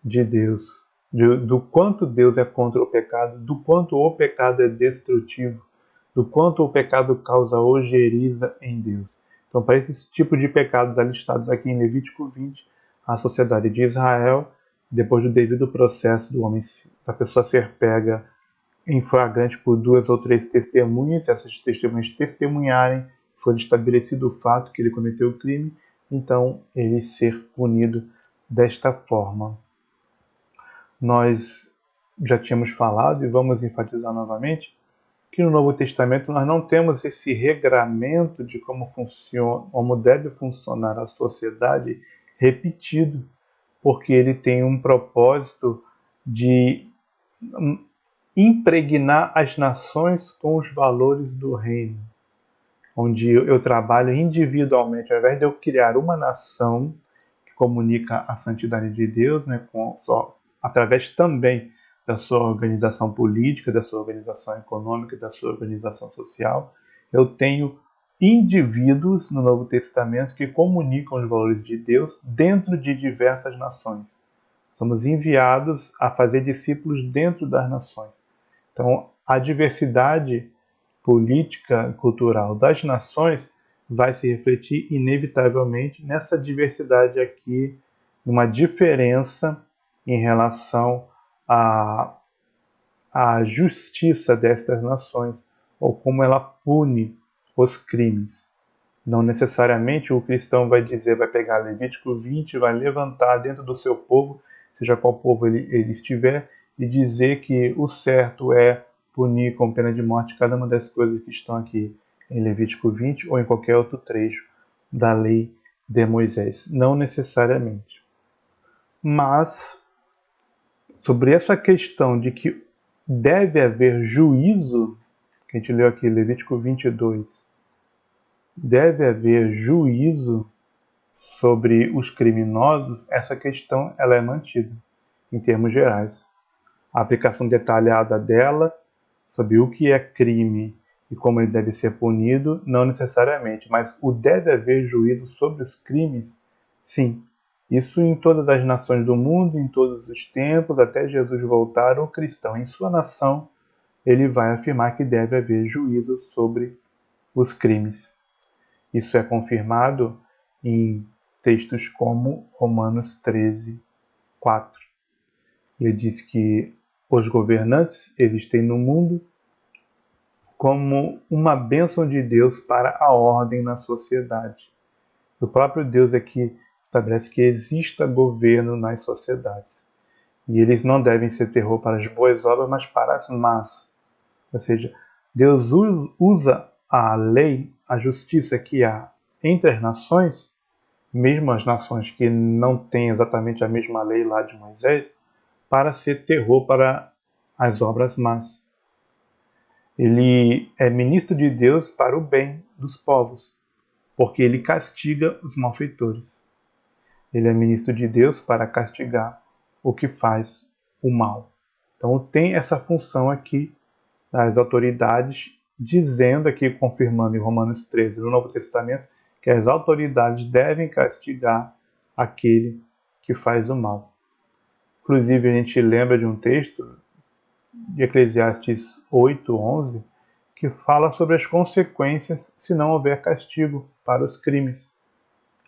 de Deus, do quanto Deus é contra o pecado, do quanto o pecado é destrutivo, do quanto o pecado causa ojeriza em Deus. Então, para esse tipo de pecados alistados aqui em Levítico 20, a sociedade de Israel, depois do devido processo da pessoa ser pega em flagrante por 2 ou 3 testemunhas, se essas testemunhas testemunharem, for estabelecido o fato que ele cometeu o crime, então ele ser punido desta forma. Nós já tínhamos falado e vamos enfatizar novamente que no Novo Testamento nós não temos esse regramento de como deve funcionar a sociedade repetido, porque ele tem um propósito de impregnar as nações com os valores do reino, onde eu trabalho individualmente, ao invés de eu criar uma nação que comunica a santidade de Deus, né, através também da sua organização política, da sua organização econômica, da sua organização social. Eu tenho indivíduos no Novo Testamento que comunicam os valores de Deus dentro de diversas nações. Somos enviados a fazer discípulos dentro das nações. Então, a diversidade política e cultural das nações vai se refletir inevitavelmente nessa diversidade aqui, uma diferença em relação à justiça destas nações, ou como ela pune os crimes. Não necessariamente o cristão vai pegar Levítico 20, vai levantar dentro do seu povo, seja qual povo ele estiver, e dizer que o certo é punir com pena de morte cada uma das coisas que estão aqui em Levítico 20 ou em qualquer outro trecho da lei de Moisés. Não necessariamente. Mas, sobre essa questão de que deve haver juízo, que a gente leu aqui, Levítico 22, deve haver juízo sobre os criminosos, essa questão ela é mantida, em termos gerais. A aplicação detalhada dela, sobre o que é crime e como ele deve ser punido, não necessariamente, mas o deve haver juízo sobre os crimes, sim. Isso em todas as nações do mundo, em todos os tempos, até Jesus voltar, o cristão em sua nação, ele vai afirmar que deve haver juízo sobre os crimes. Isso é confirmado em textos como Romanos 13, 4. Ele diz que os governantes existem no mundo como uma bênção de Deus para a ordem na sociedade. O próprio Deus aqui estabelece que exista governo nas sociedades. E eles não devem ser terror para as boas obras, mas para as más. Ou seja, Deus usa a lei, a justiça que há entre as nações, mesmo as nações que não têm exatamente a mesma lei lá de Moisés, para ser terror para as obras más. Ele é ministro de Deus para o bem dos povos, porque ele castiga os malfeitores. Ele é ministro de Deus para castigar o que faz o mal. Então tem essa função aqui das autoridades, dizendo aqui, confirmando em Romanos 13, no Novo Testamento, que as autoridades devem castigar aquele que faz o mal. Inclusive, a gente lembra de um texto de Eclesiastes 8:11, que fala sobre as consequências se não houver castigo para os crimes.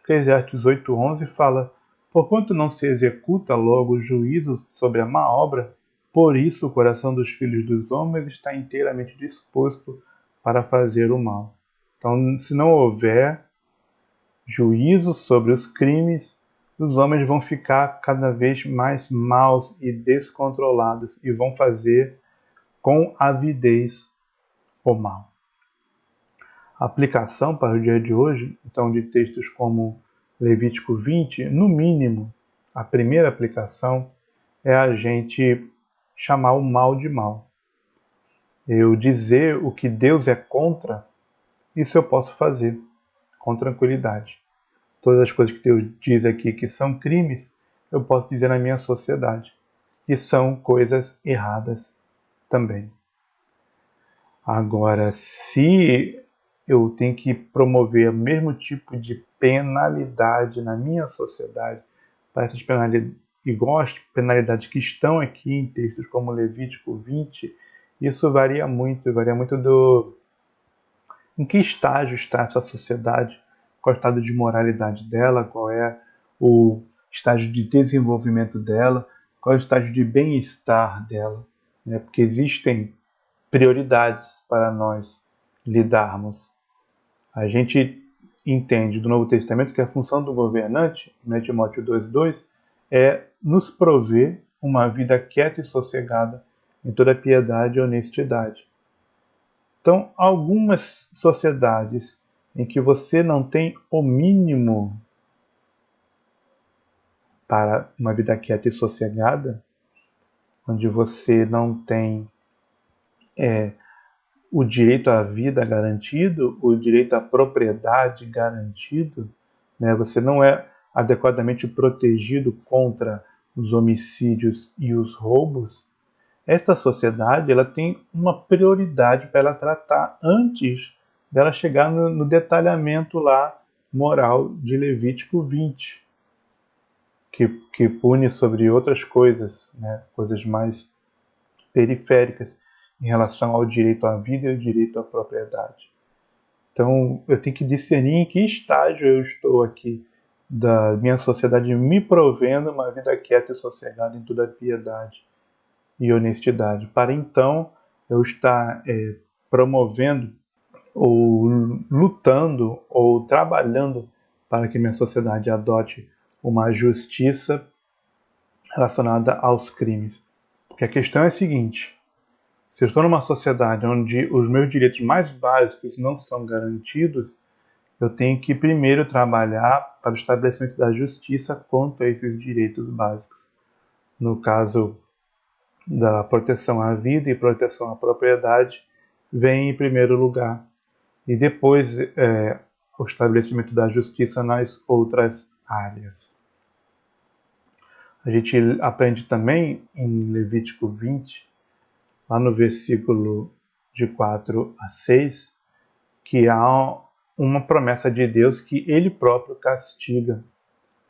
Eclesiastes 8:11 fala: porquanto não se executa logo o juízo sobre a má obra, por isso o coração dos filhos dos homens está inteiramente disposto para fazer o mal. Então, se não houver juízo sobre os crimes, os homens vão ficar cada vez mais maus e descontrolados e vão fazer com avidez o mal. A aplicação para o dia de hoje, então, de textos como Levítico 20, no mínimo, a primeira aplicação é a gente chamar o mal de mal. Eu dizer o que Deus é contra, isso eu posso fazer com tranquilidade. Todas as coisas que Deus diz aqui que são crimes, eu posso dizer na minha sociedade. E são coisas erradas também. Agora, se eu tenho que promover o mesmo tipo de penalidade na minha sociedade, para essas penalidades, igual as penalidades que estão aqui em textos como Levítico 20, isso varia muito do em que estágio está essa sociedade, qual é o estado de moralidade dela, qual é o estágio de desenvolvimento dela, qual é o estágio de bem-estar dela, né? Porque existem prioridades para nós lidarmos. A gente entende do Novo Testamento que a função do governante, né, Timóteo 2:2, é nos prover uma vida quieta e sossegada em toda piedade e honestidade. Então, algumas sociedades em que você não tem o mínimo para uma vida quieta e sossegada, onde você não tem o direito à vida garantido, o direito à propriedade garantido, né? Você não é adequadamente protegido contra os homicídios e os roubos. Esta sociedade ela tem uma prioridade para ela tratar antes dela chegar no detalhamento lá moral de Levítico 20, que pune sobre outras coisas, né? Coisas mais periféricas em relação ao direito à vida e ao direito à propriedade. Então, eu tenho que discernir em que estágio eu estou aqui da minha sociedade me provendo uma vida quieta e sossegada em toda a piedade e honestidade, para então eu estar promovendo ou lutando ou trabalhando para que minha sociedade adote uma justiça relacionada aos crimes. Porque a questão é a seguinte: se eu estou numa sociedade onde os meus direitos mais básicos não são garantidos, eu tenho que primeiro trabalhar para o estabelecimento da justiça quanto a esses direitos básicos. No caso da proteção à vida e proteção à propriedade, vem em primeiro lugar. E depois o estabelecimento da justiça nas outras áreas. A gente aprende também em Levítico 20, lá no versículo de 4 a 6, que há uma promessa de Deus que Ele próprio castiga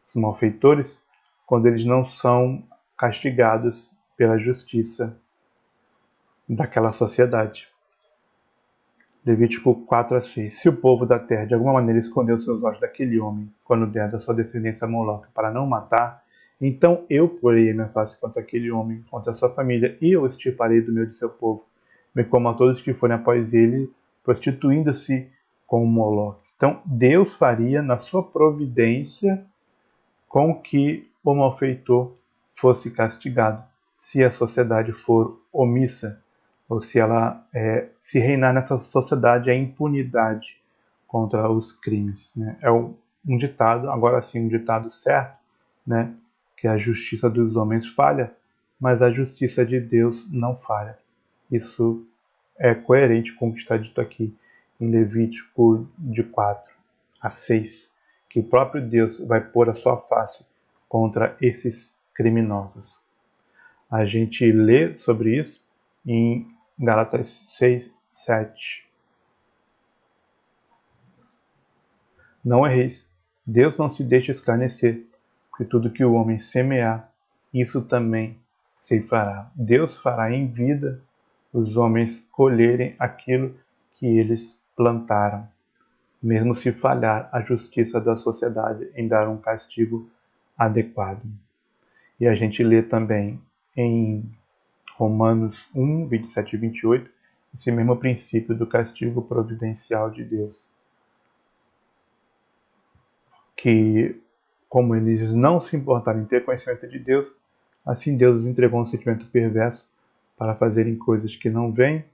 os malfeitores quando eles não são castigados pela justiça daquela sociedade. Levítico 4 a 6. Se o povo da terra de alguma maneira escondeu seus olhos daquele homem, quando der da sua descendência a Moloque, para não matar, então eu porei a minha face contra aquele homem, contra a sua família, e eu o extirparei do meio de seu povo, bem como a todos que forem após ele, prostituindo-se com Moloque. Então, Deus faria, na sua providência, com que o malfeitor fosse castigado, se a sociedade for omissa, ou se ela se reinar nessa sociedade a impunidade contra os crimes. Né? É um ditado, agora sim, um ditado certo, né? Que a justiça dos homens falha, mas a justiça de Deus não falha. Isso é coerente com o que está dito aqui em Levítico de 4 a 6, que o próprio Deus vai pôr a sua face contra esses criminosos. A gente lê sobre isso em Gálatas 6, 7. Não erreis. Deus não se deixa escarnecer, porque tudo que o homem semear, isso também se fará. Deus fará em vida os homens colherem aquilo que eles plantaram, mesmo se falhar a justiça da sociedade em dar um castigo adequado. E a gente lê também em Romanos 1, 27 e 28, esse mesmo princípio do castigo providencial de Deus. Que, como eles não se importaram em ter conhecimento de Deus, assim Deus os entregou um sentimento perverso para fazerem coisas que não vêm.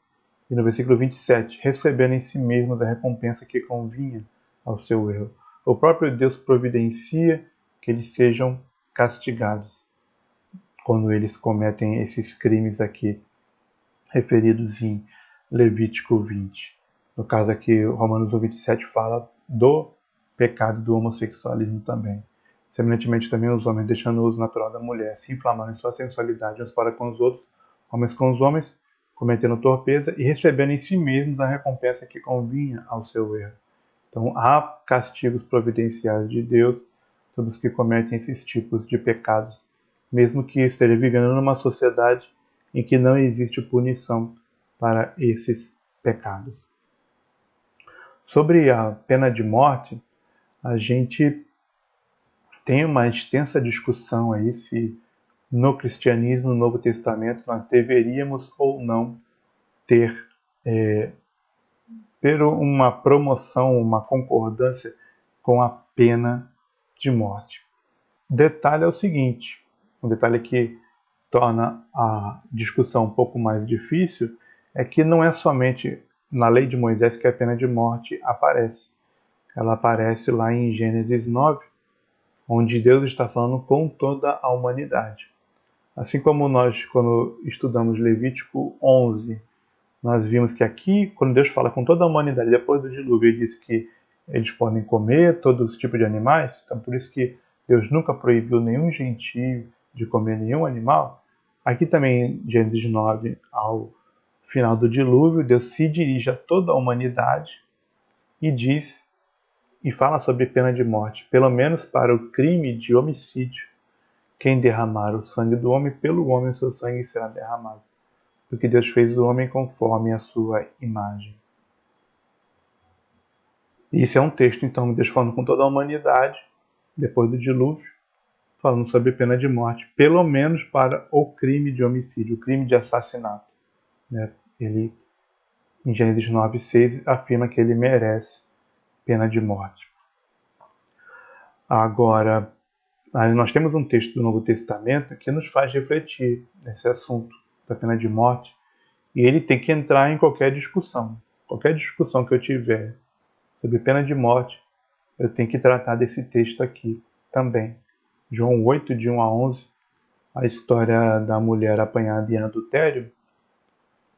E no versículo 27, recebendo em si mesmos a recompensa que convinha ao seu erro. O próprio Deus providencia que eles sejam castigados quando eles cometem esses crimes aqui referidos em Levítico 20. No caso aqui, Romanos 27 fala do pecado do homossexualismo também. Semelhantemente também os homens, deixando o uso natural da mulher, se inflamando em sua sensualidade uns para com os outros, homens com os homens, cometendo torpeza e recebendo em si mesmos a recompensa que convinha ao seu erro. Então há castigos providenciais de Deus sobre os que cometem esses tipos de pecados, mesmo que esteja vivendo numa sociedade em que não existe punição para esses pecados. Sobre a pena de morte, a gente tem uma extensa discussão aí se no cristianismo, no Novo Testamento, nós deveríamos ou não ter uma promoção, uma concordância com a pena de morte. O detalhe é o seguinte, um detalhe que torna a discussão um pouco mais difícil, é que não é somente na lei de Moisés que a pena de morte aparece. Ela aparece lá em Gênesis 9, onde Deus está falando com toda a humanidade. Assim como nós, quando estudamos Levítico 11, nós vimos que aqui, quando Deus fala com toda a humanidade, depois do dilúvio, ele diz que eles podem comer todos os tipos de animais, então por isso que Deus nunca proibiu nenhum gentio de comer nenhum animal. Aqui também, em Gênesis 9, ao final do dilúvio, Deus se dirige a toda a humanidade e diz e fala sobre pena de morte, pelo menos para o crime de homicídio. Quem derramar o sangue do homem, pelo homem o seu sangue será derramado, porque Deus fez o homem conforme a sua imagem. Isso é um texto, então, Deus falando com toda a humanidade, depois do dilúvio, falando sobre pena de morte, pelo menos para o crime de homicídio, o crime de assassinato. Ele, em Gênesis 9:6, afirma que ele merece pena de morte. Agora, nós temos um texto do Novo Testamento que nos faz refletir nesse assunto da pena de morte, e ele tem que entrar em qualquer discussão. Qualquer discussão que eu tiver sobre pena de morte, eu tenho que tratar desse texto aqui também. João 8, de 1 a 11, a história da mulher apanhada em adultério.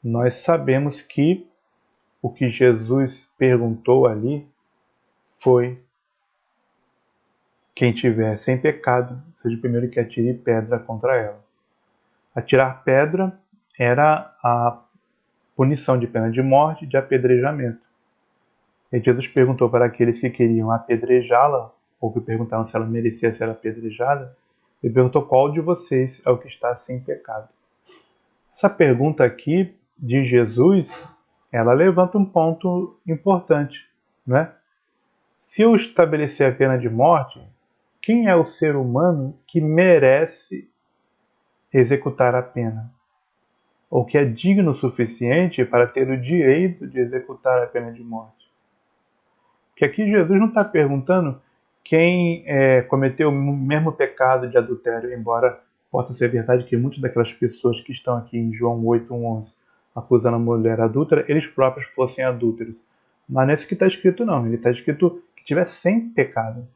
Nós sabemos que o que Jesus perguntou ali foi: quem tiver sem pecado, seja o primeiro que atire pedra contra ela. Atirar pedra era a punição de pena de morte e de apedrejamento. E Jesus perguntou para aqueles que queriam apedrejá-la, ou que perguntaram se ela merecia ser apedrejada, ele perguntou: qual de vocês é o que está sem pecado? Essa pergunta aqui de Jesus, ela levanta um ponto importante, não é? Se eu estabelecer a pena de morte, quem é o ser humano que merece executar a pena? Ou que é digno o suficiente para ter o direito de executar a pena de morte? Que aqui Jesus não está perguntando quem cometeu o mesmo pecado de adultério, embora possa ser verdade que muitas daquelas pessoas que estão aqui em João 8:11 acusando a mulher adúltera, eles próprios fossem adúlteros. Mas nesse que está escrito não, ele está escrito que tivesse sem pecado.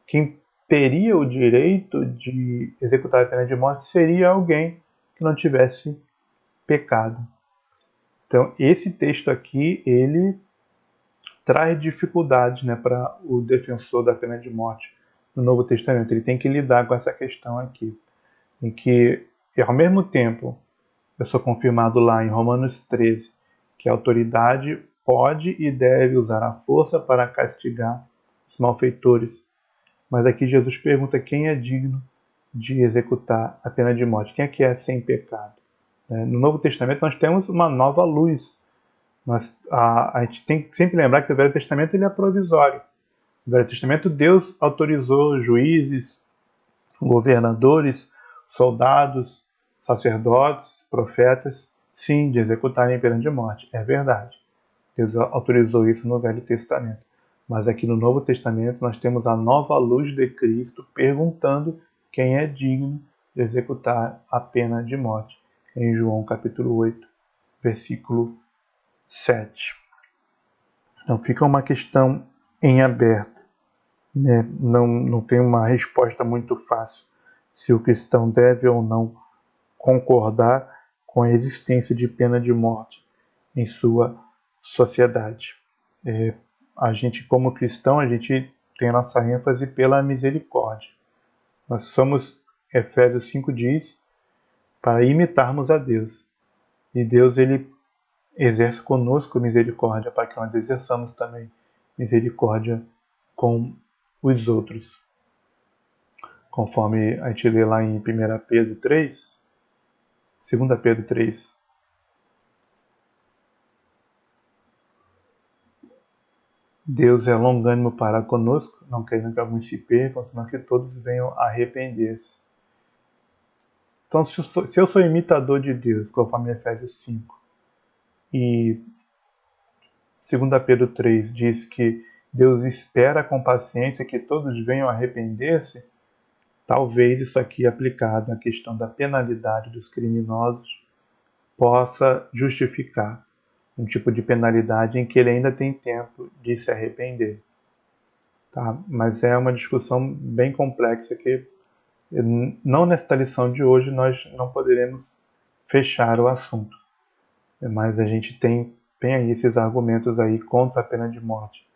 Quem teria o direito de executar a pena de morte seria alguém que não tivesse pecado. Então, esse texto aqui, ele traz dificuldades, né, para o defensor da pena de morte no Novo Testamento. Ele tem que lidar com essa questão aqui, em que, ao mesmo tempo, eu sou confirmado lá em Romanos 13, que a autoridade pode e deve usar a força para castigar os malfeitores. Mas aqui Jesus pergunta quem é digno de executar a pena de morte, quem é que é sem pecado. No Novo Testamento nós temos uma nova luz. A gente tem que sempre lembrar que o Velho Testamento ele é provisório. No Velho Testamento Deus autorizou juízes, governadores, soldados, sacerdotes, profetas, sim, de executarem a pena de morte. É verdade. Deus autorizou isso no Velho Testamento. Mas aqui no Novo Testamento nós temos a nova luz de Cristo perguntando quem é digno de executar a pena de morte. Em João capítulo 8, versículo 7. Então fica uma questão em aberto. Né? Não tem uma resposta muito fácil se o cristão deve ou não concordar com a existência de pena de morte em sua sociedade. A gente, como cristão, a gente tem a nossa ênfase pela misericórdia. Nós somos, Efésios 5 diz, para imitarmos a Deus. E Deus, ele exerce conosco misericórdia para que nós exerçamos também misericórdia com os outros. Conforme a gente lê lá em 1 Pedro 3, 2 Pedro 3, Deus é longânimo para conosco, não querendo que alguns se percam, senão que todos venham a arrepender-se. Então, se eu sou imitador de Deus, conforme Efésios 5, e 2 Pedro 3 diz que Deus espera com paciência que todos venham a arrepender-se, talvez isso aqui aplicado à questão da penalidade dos criminosos possa justificar um tipo de penalidade em que ele ainda tem tempo de se arrepender. Tá? Mas é uma discussão bem complexa que não nesta lição de hoje nós não poderemos fechar o assunto. Mas a gente tem aí esses argumentos aí contra a pena de morte.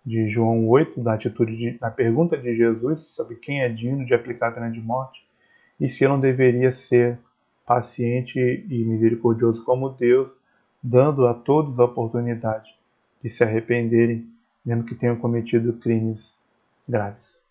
De João 8, da pergunta de Jesus sobre quem é digno de aplicar a pena de morte e se eu não deveria ser paciente e misericordioso como Deus, dando a todos a oportunidade de se arrependerem, mesmo que tenham cometido crimes graves.